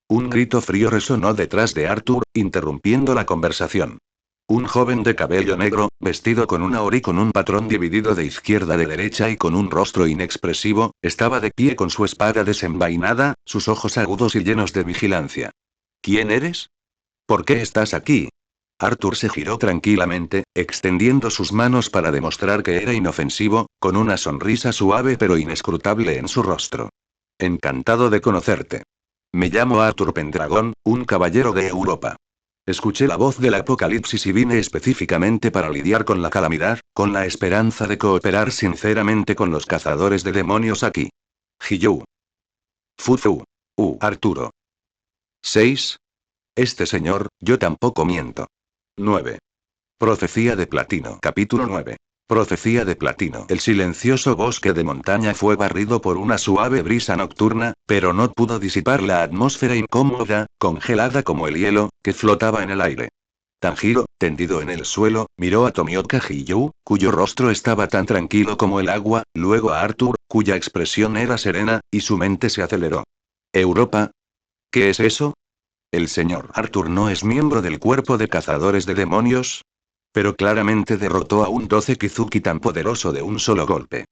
Un grito frío resonó detrás de Arthur, interrumpiendo la conversación. Un joven de cabello negro, vestido con una ori con un patrón dividido de izquierda a derecha y con un rostro inexpresivo, estaba de pie con su espada desenvainada, sus ojos agudos y llenos de vigilancia. ¿Quién eres? ¿Por qué estás aquí? Arthur se giró tranquilamente, extendiendo sus manos para demostrar que era inofensivo, con una sonrisa suave pero inescrutable en su rostro. Encantado de conocerte. Me llamo Arthur Pendragon, un caballero de Europa. Escuché la voz del apocalipsis y vine específicamente para lidiar con la calamidad, con la esperanza de cooperar sinceramente con los cazadores de demonios aquí. Hiyu. Fufu. Arturo. 6. Este señor, yo tampoco miento. 9. Profecía de Platino. Capítulo 9. Profecía de Platino. El silencioso bosque de montaña fue barrido por una suave brisa nocturna, pero no pudo disipar la atmósfera incómoda, congelada como el hielo, que flotaba en el aire. Tanjiro, tendido en el suelo, miró a Tomioka Hiyu, cuyo rostro estaba tan tranquilo como el agua, luego a Arthur, cuya expresión era serena, y su mente se aceleró. ¿Europa? ¿Qué es eso? ¿El señor Arthur no es miembro del cuerpo de cazadores de demonios? Pero claramente derrotó a un 12 Kizuki tan poderoso de un solo golpe.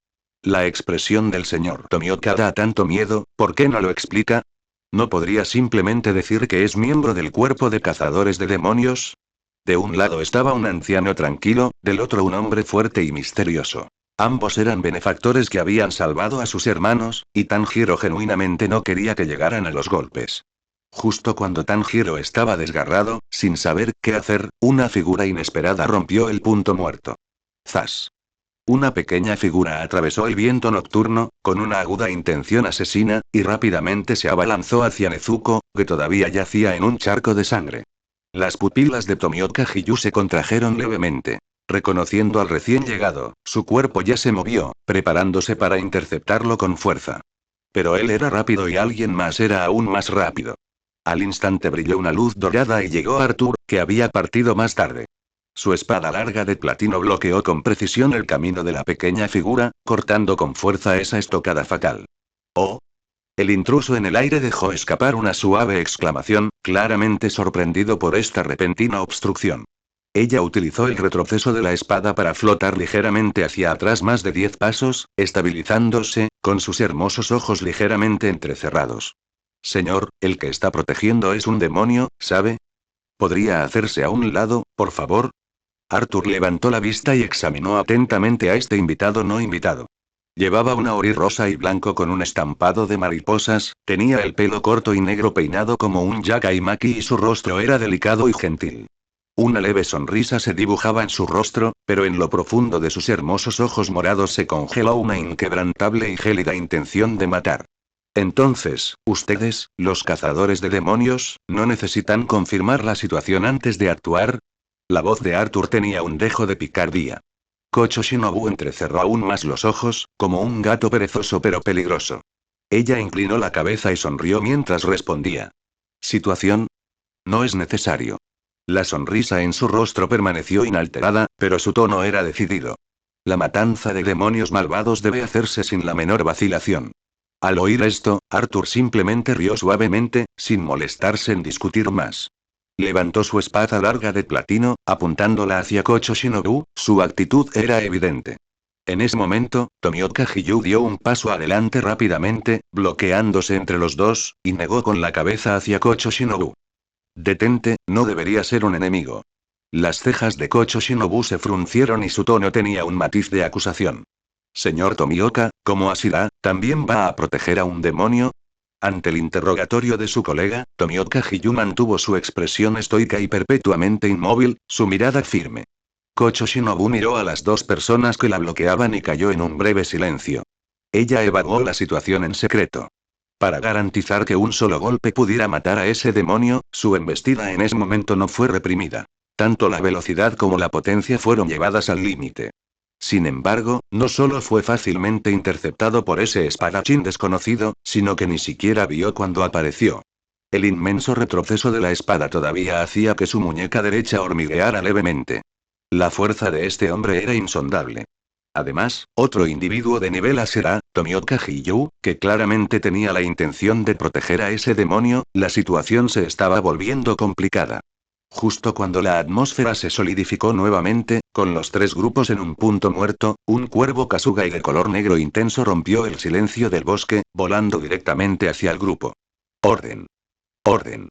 La expresión del señor Tomioka da tanto miedo, ¿por qué no lo explica? ¿No podría simplemente decir que es miembro del cuerpo de cazadores de demonios? De un lado estaba un anciano tranquilo, del otro un hombre fuerte y misterioso. Ambos eran benefactores que habían salvado a sus hermanos, y Tanjiro genuinamente no quería que llegaran a los golpes. Justo cuando Tanjiro estaba desgarrado, sin saber qué hacer, una figura inesperada rompió el punto muerto. ¡Zas! Una pequeña figura atravesó el viento nocturno, con una aguda intención asesina, y rápidamente se abalanzó hacia Nezuko, que todavía yacía en un charco de sangre. Las pupilas de Tomioka Hiyu se contrajeron levemente. Reconociendo al recién llegado, su cuerpo ya se movió, preparándose para interceptarlo con fuerza. Pero él era rápido y alguien más era aún más rápido. Al instante brilló una luz dorada y llegó Arthur, que había partido más tarde. Su espada larga de platino bloqueó con precisión el camino de la pequeña figura, cortando con fuerza esa estocada fatal. ¡Oh! El intruso en el aire dejó escapar una suave exclamación, claramente sorprendido por esta repentina obstrucción. Ella utilizó el retroceso de la espada para flotar ligeramente hacia atrás más de 10 pasos, estabilizándose, con sus hermosos ojos ligeramente entrecerrados. Señor, el que está protegiendo es un demonio, ¿sabe? ¿Podría hacerse a un lado, por favor? Arthur levantó la vista y examinó atentamente a este invitado no invitado. Llevaba una ori rosa y blanco con un estampado de mariposas, tenía el pelo corto y negro peinado como un yakaimaki y su rostro era delicado y gentil. Una leve sonrisa se dibujaba en su rostro, pero en lo profundo de sus hermosos ojos morados se congeló una inquebrantable y gélida intención de matar. Entonces, ustedes, los cazadores de demonios, ¿no necesitan confirmar la situación antes de actuar? La voz de Arthur tenía un dejo de picardía. Kocho Shinobu entrecerró aún más los ojos, como un gato perezoso pero peligroso. Ella inclinó la cabeza y sonrió mientras respondía. ¿Situación? No es necesario. La sonrisa en su rostro permaneció inalterada, pero su tono era decidido. La matanza de demonios malvados debe hacerse sin la menor vacilación. Al oír esto, Arthur simplemente rió suavemente, sin molestarse en discutir más. Levantó su espada larga de platino, apuntándola hacia Kocho Shinobu, su actitud era evidente. En ese momento, Tomioka Hiyu dio un paso adelante rápidamente, bloqueándose entre los dos, y negó con la cabeza hacia Kocho Shinobu. Detente, no debería ser un enemigo. Las cejas de Kocho Shinobu se fruncieron y su tono tenía un matiz de acusación. Señor Tomioka, ¿cómo así también va a proteger a un demonio? Ante el interrogatorio de su colega, Tomioka Hiyu mantuvo su expresión estoica y perpetuamente inmóvil, su mirada firme. Kocho Shinobu miró a las dos personas que la bloqueaban y cayó en un breve silencio. Ella evaluó la situación en secreto. Para garantizar que un solo golpe pudiera matar a ese demonio, su embestida en ese momento no fue reprimida. Tanto la velocidad como la potencia fueron llevadas al límite. Sin embargo, no solo fue fácilmente interceptado por ese espadachín desconocido, sino que ni siquiera vio cuando apareció. El inmenso retroceso de la espada todavía hacía que su muñeca derecha hormigueara levemente. La fuerza de este hombre era insondable. Además, otro individuo de nivel A será, Tomioka Hiyu, que claramente tenía la intención de proteger a ese demonio, la situación se estaba volviendo complicada. Justo cuando la atmósfera se solidificó nuevamente, con los tres grupos en un punto muerto, un cuervo Kasugai de color negro intenso rompió el silencio del bosque, volando directamente hacia el grupo. Orden. Orden.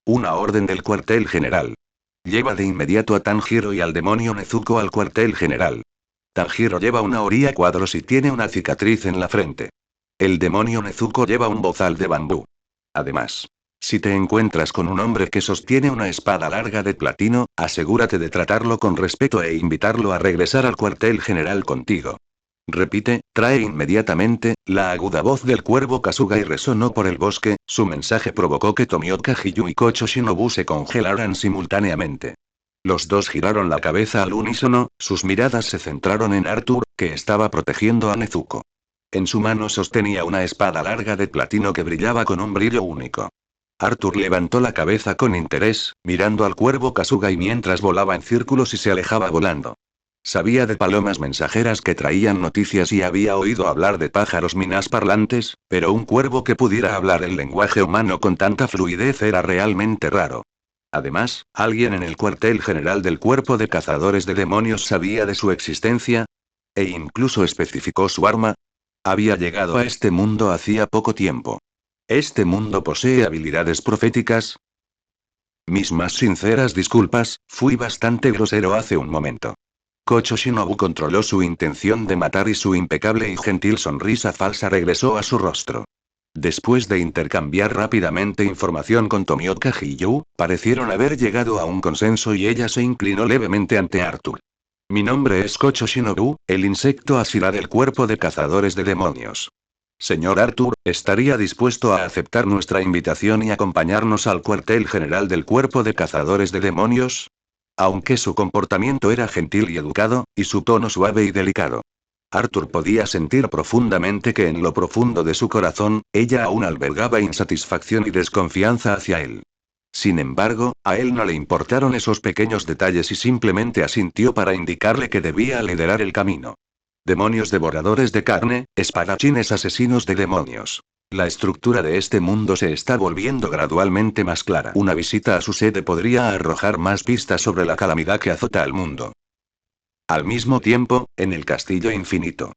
Una orden del cuartel general. Lleva de inmediato a Tanjiro y al demonio Nezuko al cuartel general. Tanjiro lleva una orilla a cuadros y tiene una cicatriz en la frente. El demonio Nezuko lleva un bozal de bambú. Además, si te encuentras con un hombre que sostiene una espada larga de platino, asegúrate de tratarlo con respeto e invitarlo a regresar al cuartel general contigo. Repite, trae inmediatamente, la aguda voz del cuervo Kasugai resonó por el bosque, su mensaje provocó que Tomioka Hiyu y Kocho Shinobu se congelaran simultáneamente. Los dos giraron la cabeza al unísono, sus miradas se centraron en Arthur, que estaba protegiendo a Nezuko. En su mano sostenía una espada larga de platino que brillaba con un brillo único. Arthur levantó la cabeza con interés, mirando al cuervo Kasugai mientras volaba en círculos y se alejaba volando. Sabía de palomas mensajeras que traían noticias y había oído hablar de pájaros minas parlantes, pero un cuervo que pudiera hablar el lenguaje humano con tanta fluidez era realmente raro. Además, alguien en el cuartel general del cuerpo de cazadores de demonios sabía de su existencia, e incluso especificó su arma. Había llegado a este mundo hacía poco tiempo. ¿Este mundo posee habilidades proféticas? Mis más sinceras disculpas, fui bastante grosero hace un momento. Kocho Shinobu controló su intención de matar y su impecable y gentil sonrisa falsa regresó a su rostro. Después de intercambiar rápidamente información con Tomioka Hiyu, parecieron haber llegado a un consenso y ella se inclinó levemente ante Arthur. Mi nombre es Kocho Shinobu, el insecto Asira del cuerpo de cazadores de demonios. Señor Arthur, ¿estaría dispuesto a aceptar nuestra invitación y acompañarnos al cuartel general del cuerpo de cazadores de demonios? Aunque su comportamiento era gentil y educado, y su tono suave y delicado. Arthur podía sentir profundamente que en lo profundo de su corazón, ella aún albergaba insatisfacción y desconfianza hacia él. Sin embargo, a él no le importaron esos pequeños detalles y simplemente asintió para indicarle que debía liderar el camino. Demonios devoradores de carne, espadachines asesinos de demonios. La estructura de este mundo se está volviendo gradualmente más clara. Una visita a su sede podría arrojar más pistas sobre la calamidad que azota al mundo. Al mismo tiempo, en el castillo infinito.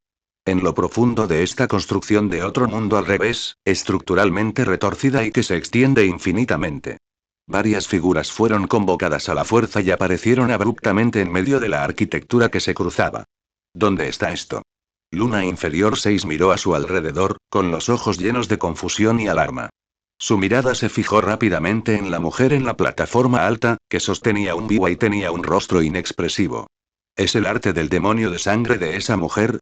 En lo profundo de esta construcción de otro mundo al revés, estructuralmente retorcida y que se extiende infinitamente. Varias figuras fueron convocadas a la fuerza y aparecieron abruptamente en medio de la arquitectura que se cruzaba. ¿Dónde está esto? Luna inferior 6 miró a su alrededor, con los ojos llenos de confusión y alarma. Su mirada se fijó rápidamente en la mujer en la plataforma alta, que sostenía un biwa y tenía un rostro inexpresivo. ¿Es el arte del demonio de sangre de esa mujer?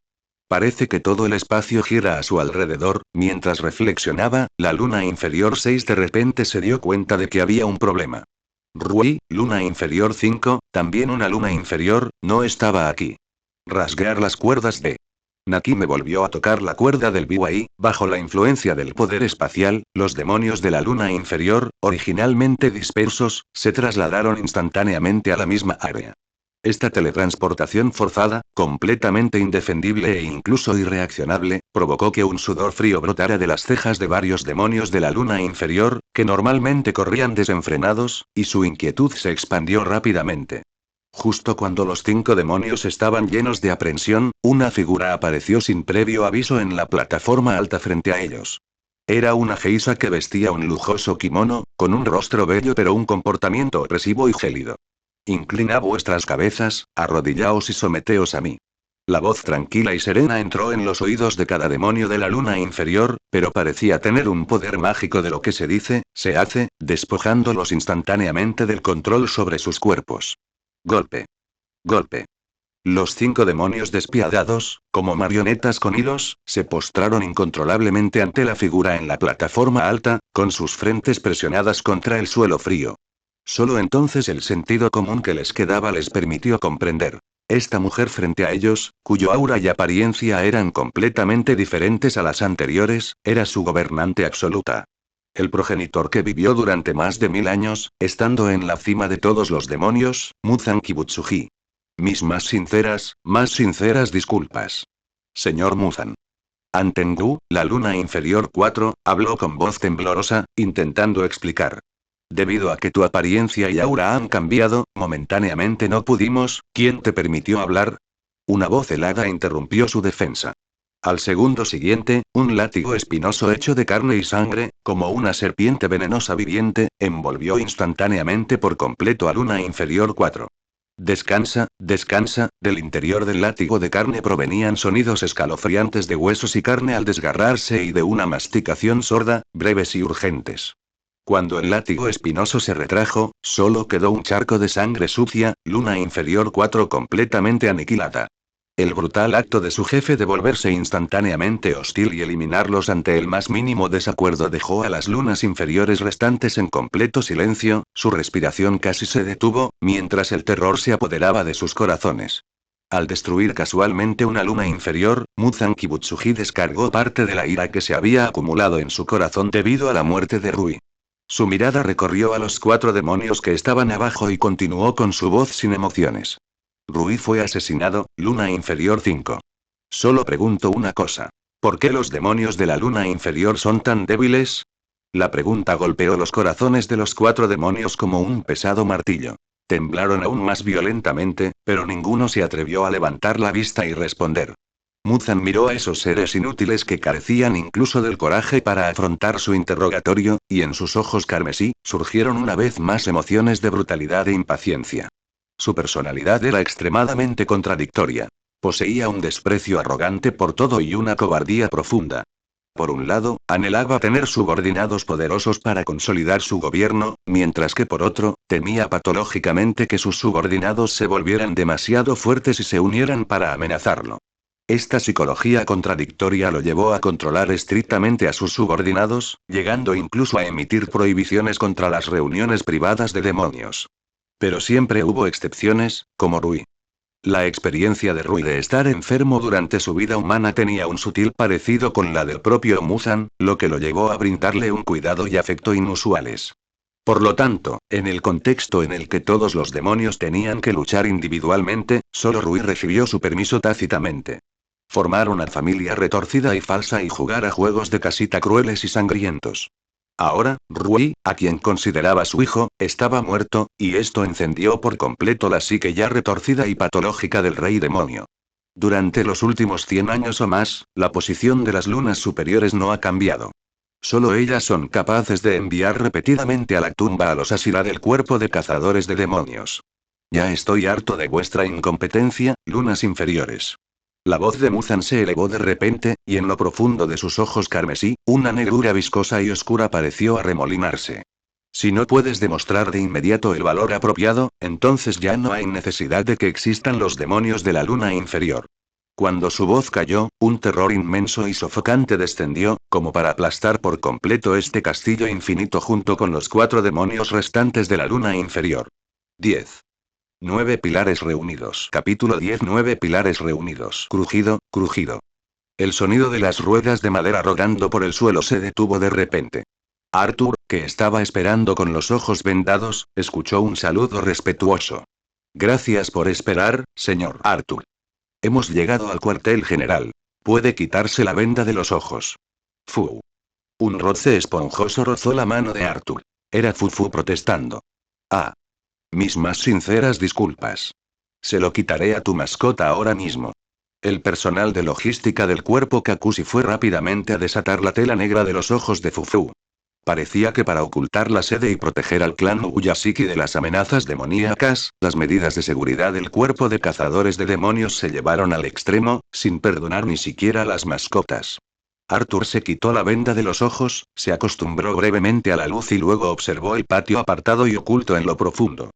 Parece que todo el espacio gira a su alrededor. Mientras reflexionaba, la luna inferior 6 de repente se dio cuenta de que había un problema. Rui, luna inferior 5, también una luna inferior, no estaba aquí. Rasgar las cuerdas de Naki me volvió a tocar la cuerda del biwa y, bajo la influencia del poder espacial, los demonios de la luna inferior, originalmente dispersos, se trasladaron instantáneamente a la misma área. Esta teletransportación forzada, completamente indefendible e incluso irreaccionable, provocó que un sudor frío brotara de las cejas de varios demonios de la luna inferior, que normalmente corrían desenfrenados, y su inquietud se expandió rápidamente. Justo cuando los 5 demonios estaban llenos de aprensión, una figura apareció sin previo aviso en la plataforma alta frente a ellos. Era una geisa que vestía un lujoso kimono, con un rostro bello pero un comportamiento opresivo y gélido. Inclina vuestras cabezas, arrodillaos y someteos a mí. La voz tranquila y serena entró en los oídos de cada demonio de la luna inferior, pero parecía tener un poder mágico de lo que se dice, se hace, despojándolos instantáneamente del control sobre sus cuerpos. Golpe. Golpe. Los 5 demonios despiadados, como marionetas con hilos, se postraron incontrolablemente ante la figura en la plataforma alta, con sus frentes presionadas contra el suelo frío. Solo entonces el sentido común que les quedaba les permitió comprender. Esta mujer frente a ellos, cuyo aura y apariencia eran completamente diferentes a las anteriores, era su gobernante absoluta. El progenitor que vivió durante más de 1000 años, estando en la cima de todos los demonios, Muzan Kibutsuji. Mis más sinceras disculpas. Señor Muzan. Antengu, la luna inferior 4, habló con voz temblorosa, intentando explicar. Debido a que tu apariencia y aura han cambiado, momentáneamente no pudimos. ¿Quién te permitió hablar? Una voz helada interrumpió su defensa. Al segundo siguiente, un látigo espinoso hecho de carne y sangre, como una serpiente venenosa viviente, envolvió instantáneamente por completo a luna inferior 4. Descansa, descansa. Del interior del látigo de carne provenían sonidos escalofriantes de huesos y carne al desgarrarse y de una masticación sorda, breves y urgentes. Cuando el látigo espinoso se retrajo, solo quedó un charco de sangre sucia, luna inferior 4 completamente aniquilada. El brutal acto de su jefe de volverse instantáneamente hostil y eliminarlos ante el más mínimo desacuerdo dejó a las lunas inferiores restantes en completo silencio. Su respiración casi se detuvo, mientras el terror se apoderaba de sus corazones. Al destruir casualmente una luna inferior, Muzan Kibutsuji descargó parte de la ira que se había acumulado en su corazón debido a la muerte de Rui. Su mirada recorrió a los 4 demonios que estaban abajo y continuó con su voz sin emociones. Rui fue asesinado, luna inferior 5. Solo pregunto una cosa. ¿Por qué los demonios de la luna inferior son tan débiles? La pregunta golpeó los corazones de los 4 demonios como un pesado martillo. Temblaron aún más violentamente, pero ninguno se atrevió a levantar la vista y responder. Muzan miró a esos seres inútiles que carecían incluso del coraje para afrontar su interrogatorio, y en sus ojos carmesí, surgieron una vez más emociones de brutalidad e impaciencia. Su personalidad era extremadamente contradictoria. Poseía un desprecio arrogante por todo y una cobardía profunda. Por un lado, anhelaba tener subordinados poderosos para consolidar su gobierno, mientras que por otro, temía patológicamente que sus subordinados se volvieran demasiado fuertes y se unieran para amenazarlo. Esta psicología contradictoria lo llevó a controlar estrictamente a sus subordinados, llegando incluso a emitir prohibiciones contra las reuniones privadas de demonios. Pero siempre hubo excepciones, como Rui. La experiencia de Rui de estar enfermo durante su vida humana tenía un sutil parecido con la del propio Muzan, lo que lo llevó a brindarle un cuidado y afecto inusuales. Por lo tanto, en el contexto en el que todos los demonios tenían que luchar individualmente, solo Rui recibió su permiso tácitamente. Formar una familia retorcida y falsa y jugar a juegos de casita crueles y sangrientos. Ahora, Rui, a quien consideraba su hijo, estaba muerto, y esto encendió por completo la psique ya retorcida y patológica del rey demonio. Durante los últimos 100 años o más, la posición de las lunas superiores no ha cambiado. Solo ellas son capaces de enviar repetidamente a la tumba a los Asira del cuerpo de cazadores de demonios. Ya estoy harto de vuestra incompetencia, lunas inferiores. La voz de Muzan se elevó de repente, y en lo profundo de sus ojos carmesí, una negrura viscosa y oscura pareció arremolinarse. Si no puedes demostrar de inmediato el valor apropiado, entonces ya no hay necesidad de que existan los demonios de la luna inferior. Cuando su voz cayó, un terror inmenso y sofocante descendió, como para aplastar por completo este castillo infinito junto con los 4 demonios restantes de la luna inferior. 10. 9 pilares reunidos. Capítulo 10. 9 pilares reunidos. Crujido, crujido. El sonido de las ruedas de madera rodando por el suelo se detuvo de repente. Arthur, que estaba esperando con los ojos vendados, escuchó un saludo respetuoso. Gracias por esperar, señor Arthur. Hemos llegado al cuartel general. Puede quitarse la venda de los ojos. Fu. Un roce esponjoso rozó la mano de Arthur. Era Fufu protestando. Ah. Mis más sinceras disculpas. Se lo quitaré a tu mascota ahora mismo. El personal de logística del cuerpo Kakushi fue rápidamente a desatar la tela negra de los ojos de Fufu. Parecía que para ocultar la sede y proteger al clan Uyashiki de las amenazas demoníacas, las medidas de seguridad del cuerpo de cazadores de demonios se llevaron al extremo, sin perdonar ni siquiera a las mascotas. Arthur se quitó la venda de los ojos, se acostumbró brevemente a la luz y luego observó el patio apartado y oculto en lo profundo.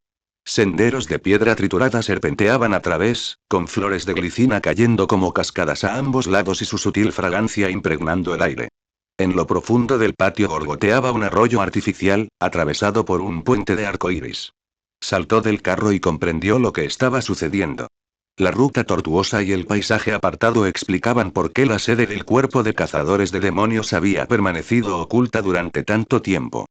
Senderos de piedra triturada serpenteaban a través, con flores de glicina cayendo como cascadas a ambos lados y su sutil fragancia impregnando el aire. En lo profundo del patio gorgoteaba un arroyo artificial, atravesado por un puente de arco iris. Saltó del carro y comprendió lo que estaba sucediendo. La ruta tortuosa y el paisaje apartado explicaban por qué la sede del cuerpo de cazadores de demonios había permanecido oculta durante tanto tiempo.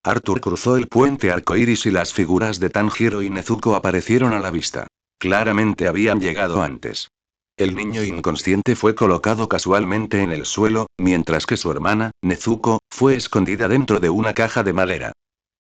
Arthur cruzó el puente arcoíris y las figuras de Tanjiro y Nezuko aparecieron a la vista. Claramente habían llegado antes. El niño inconsciente fue colocado casualmente en el suelo, mientras que su hermana, Nezuko, fue escondida dentro de una caja de madera.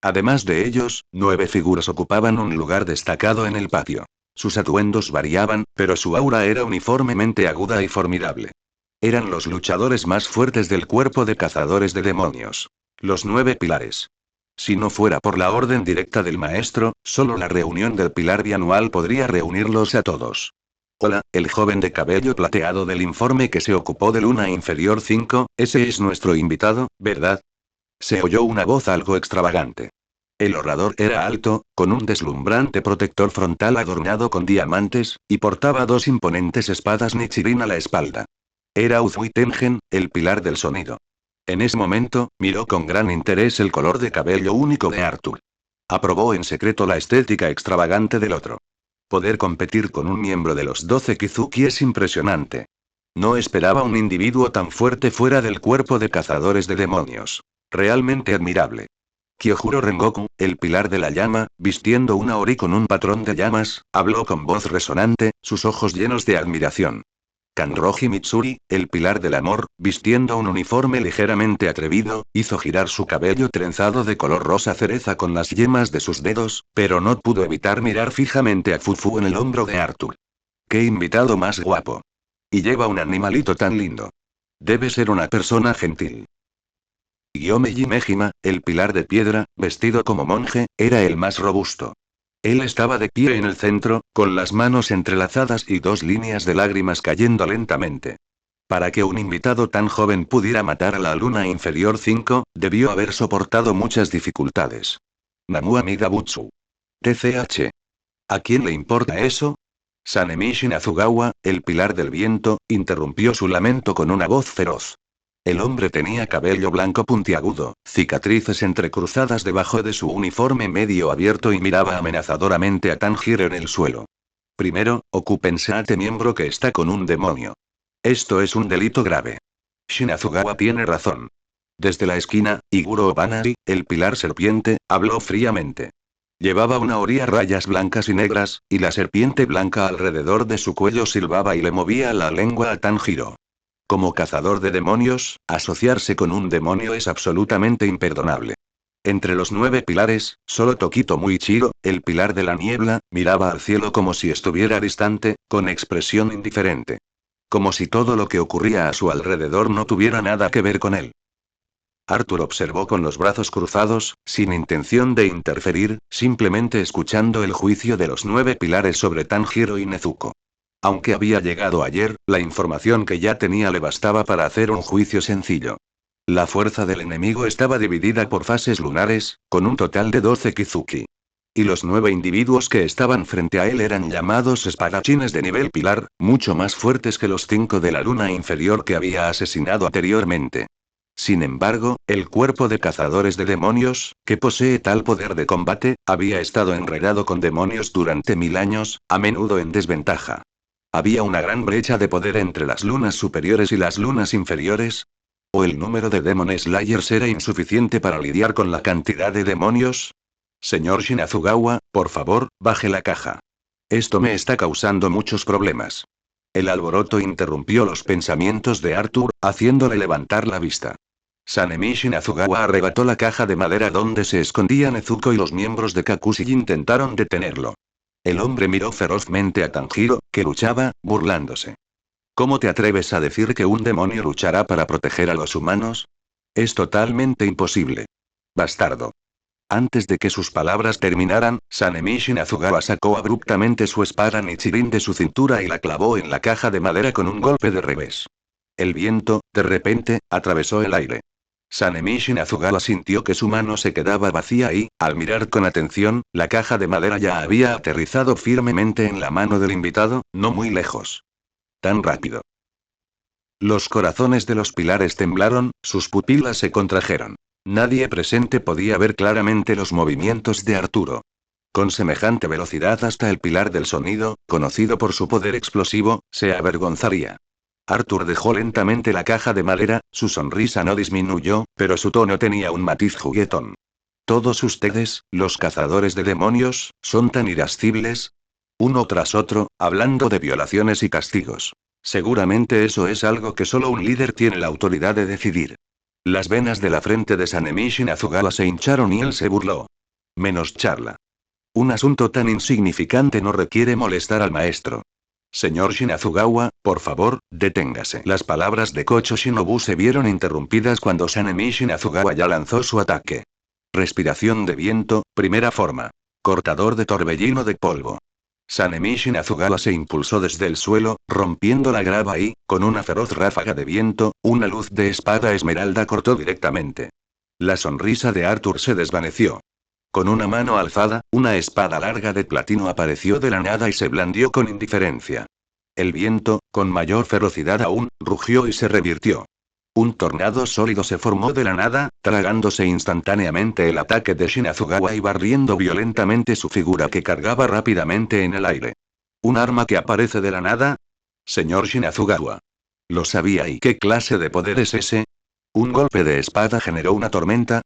Además de ellos, 9 figuras ocupaban un lugar destacado en el patio. Sus atuendos variaban, pero su aura era uniformemente aguda y formidable. Eran los luchadores más fuertes del cuerpo de cazadores de demonios. Los 9 pilares. Si no fuera por la orden directa del maestro, solo la reunión del pilar bianual podría reunirlos a todos. Hola, el joven de cabello plateado del informe que se ocupó de Luna Inferior 5, ese es nuestro invitado, ¿verdad? Se oyó una voz algo extravagante. El orador era alto, con un deslumbrante protector frontal adornado con diamantes, y portaba 2 imponentes espadas Nichirin a la espalda. Era Uzui Tengen, el pilar del sonido. En ese momento, miró con gran interés el color de cabello único de Arthur. Aprobó en secreto la estética extravagante del otro. Poder competir con un miembro de los 12 Kizuki es impresionante. No esperaba un individuo tan fuerte fuera del cuerpo de cazadores de demonios. Realmente admirable. Kyojuro Rengoku, el pilar de la llama, vistiendo una ori con un patrón de llamas, habló con voz resonante, sus ojos llenos de admiración. Kanroji Mitsuri, el pilar del amor, vistiendo un uniforme ligeramente atrevido, hizo girar su cabello trenzado de color rosa cereza con las yemas de sus dedos, pero no pudo evitar mirar fijamente a Fufu en el hombro de Arthur. ¡Qué invitado más guapo! Y lleva un animalito tan lindo. Debe ser una persona gentil. Gyomeji Mejima, el pilar de piedra, vestido como monje, era el más robusto. Él estaba de pie en el centro, con las manos entrelazadas y 2 líneas de lágrimas cayendo lentamente. Para que un invitado tan joven pudiera matar a la luna inferior 5, debió haber soportado muchas dificultades. Namu Amida Butsu. TCH. ¿A quién le importa eso? Sanemichi Nazugawa, el pilar del viento, interrumpió su lamento con una voz feroz. El hombre tenía cabello blanco puntiagudo, cicatrices entrecruzadas debajo de su uniforme medio abierto y miraba amenazadoramente a Tanjiro en el suelo. Primero, ocúpense a este miembro que está con un demonio. Esto es un delito grave. Shinazugawa tiene razón. Desde la esquina, Iguro Obanari, el pilar serpiente, habló fríamente. Llevaba una ori a rayas blancas y negras, y la serpiente blanca alrededor de su cuello silbaba y le movía la lengua a Tanjiro. Como cazador de demonios, asociarse con un demonio es absolutamente imperdonable. Entre los 9 pilares, solo Tokito Muichiro, el pilar de la niebla, miraba al cielo como si estuviera distante, con expresión indiferente. Como si todo lo que ocurría a su alrededor no tuviera nada que ver con él. Arthur observó con los brazos cruzados, sin intención de interferir, simplemente escuchando el juicio de los 9 pilares sobre Tanjiro y Nezuko. Aunque había llegado ayer, la información que ya tenía le bastaba para hacer un juicio sencillo. La fuerza del enemigo estaba dividida por fases lunares, con un total de 12 Kizuki. Y los 9 individuos que estaban frente a él eran llamados espadachines de nivel pilar, mucho más fuertes que los 5 de la luna inferior que había asesinado anteriormente. Sin embargo, el cuerpo de cazadores de demonios, que posee tal poder de combate, había estado enredado con demonios durante 1000 años, a menudo en desventaja. Había una gran brecha de poder entre las lunas superiores y las lunas inferiores. ¿O el número de Demon Slayers era insuficiente para lidiar con la cantidad de demonios? Señor Shinazugawa, por favor, baje la caja. Esto me está causando muchos problemas. El alboroto interrumpió los pensamientos de Arthur, haciéndole levantar la vista. Sanemi Shinazugawa arrebató la caja de madera donde se escondía Nezuko y los miembros de Kakushi intentaron detenerlo. El hombre miró ferozmente a Tanjiro, que luchaba, burlándose. ¿Cómo te atreves a decir que un demonio luchará para proteger a los humanos? Es totalmente imposible. Bastardo. Antes de que sus palabras terminaran, Sanemi Shinazugawa sacó abruptamente su espada Nichirin de su cintura y la clavó en la caja de madera con un golpe de revés. El viento, de repente, atravesó el aire. Sanemi Shinazugawa sintió que su mano se quedaba vacía y, al mirar con atención, la caja de madera ya había aterrizado firmemente en la mano del invitado, no muy lejos. Tan rápido. Los corazones de los pilares temblaron, sus pupilas se contrajeron. Nadie presente podía ver claramente los movimientos de Arturo. Con semejante velocidad hasta el pilar del sonido, conocido por su poder explosivo, se avergonzaría. Arthur dejó lentamente la caja de madera, su sonrisa no disminuyó, pero su tono tenía un matiz juguetón. Todos ustedes, los cazadores de demonios, son tan irascibles. Uno tras otro, hablando de violaciones y castigos. Seguramente eso es algo que solo un líder tiene la autoridad de decidir. Las venas de la frente de Sanemi Shinazugawa se hincharon y él se burló. Menos charla. Un asunto tan insignificante no requiere molestar al maestro. Señor Shinazugawa, por favor, deténgase. Las palabras de Kocho Shinobu se vieron interrumpidas cuando Sanemi Shinazugawa ya lanzó su ataque. Respiración de viento, primera forma. Cortador de torbellino de polvo. Sanemi Shinazugawa se impulsó desde el suelo, rompiendo la grava y, con una feroz ráfaga de viento, una luz de espada esmeralda cortó directamente. La sonrisa de Arthur se desvaneció. Con una mano alzada, una espada larga de platino apareció de la nada y se blandió con indiferencia. El viento, con mayor ferocidad aún, rugió y se revirtió. Un tornado sólido se formó de la nada, tragándose instantáneamente el ataque de Shinazugawa y barriendo violentamente su figura que cargaba rápidamente en el aire. ¿Un arma que aparece de la nada? Señor Shinazugawa. Lo sabía. ¿Y qué clase de poder es ese? Un golpe de espada generó una tormenta.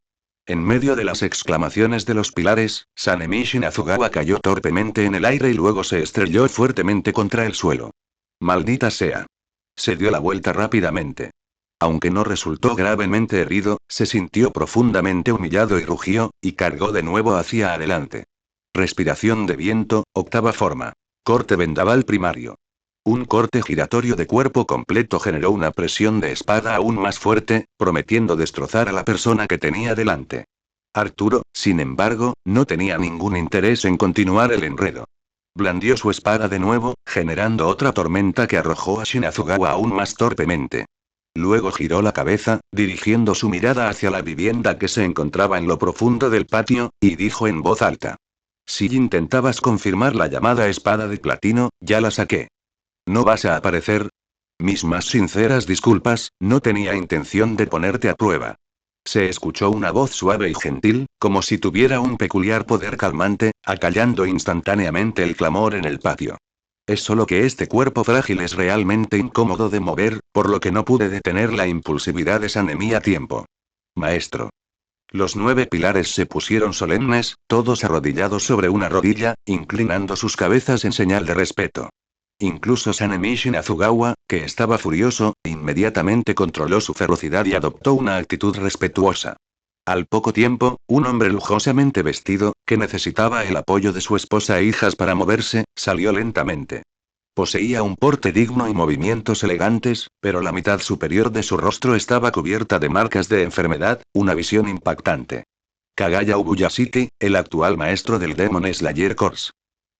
En medio de las exclamaciones de los pilares, Sanemi Shinazugawa cayó torpemente en el aire y luego se estrelló fuertemente contra el suelo. Maldita sea. Se dio la vuelta rápidamente. Aunque no resultó gravemente herido, se sintió profundamente humillado y rugió, y cargó de nuevo hacia adelante. Respiración de viento, octava forma. Corte vendaval primario. Un corte giratorio de cuerpo completo generó una presión de espada aún más fuerte, prometiendo destrozar a la persona que tenía delante. Arturo, sin embargo, no tenía ningún interés en continuar el enredo. Blandió su espada de nuevo, generando otra tormenta que arrojó a Shinazugawa aún más torpemente. Luego giró la cabeza, dirigiendo su mirada hacia la vivienda que se encontraba en lo profundo del patio, y dijo en voz alta. Si intentabas confirmar la llamada espada de platino, ya la saqué. ¿No vas a aparecer? Mis más sinceras disculpas, no tenía intención de ponerte a prueba. Se escuchó una voz suave y gentil, como si tuviera un peculiar poder calmante, acallando instantáneamente el clamor en el patio. Es solo que este cuerpo frágil es realmente incómodo de mover, por lo que no pude detener la impulsividad de Sanemi a tiempo. Maestro. Los 9 pilares se pusieron solemnes, todos arrodillados sobre una rodilla, inclinando sus cabezas en señal de respeto. Incluso Sanemi Shinazugawa, que estaba furioso, inmediatamente controló su ferocidad y adoptó una actitud respetuosa. Al poco tiempo, un hombre lujosamente vestido, que necesitaba el apoyo de su esposa e hijas para moverse, salió lentamente. Poseía un porte digno y movimientos elegantes, pero la mitad superior de su rostro estaba cubierta de marcas de enfermedad, una visión impactante. Kagaya Ubuyashiki, el actual maestro del Demon Slayer Corps.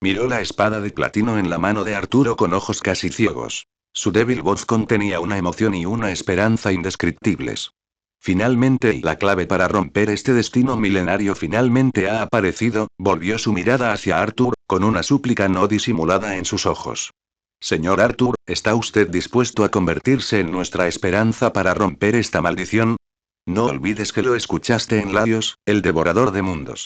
Miró la espada de platino en la mano de Arturo con ojos casi ciegos. Su débil voz contenía una emoción y una esperanza indescriptibles. Finalmente, y la clave para romper este destino milenario finalmente ha aparecido, volvió su mirada hacia Arthur, con una súplica no disimulada en sus ojos. Señor Arthur, ¿está usted dispuesto a convertirse en nuestra esperanza para romper esta maldición? No olvides que lo escuchaste en Laios, el devorador de mundos.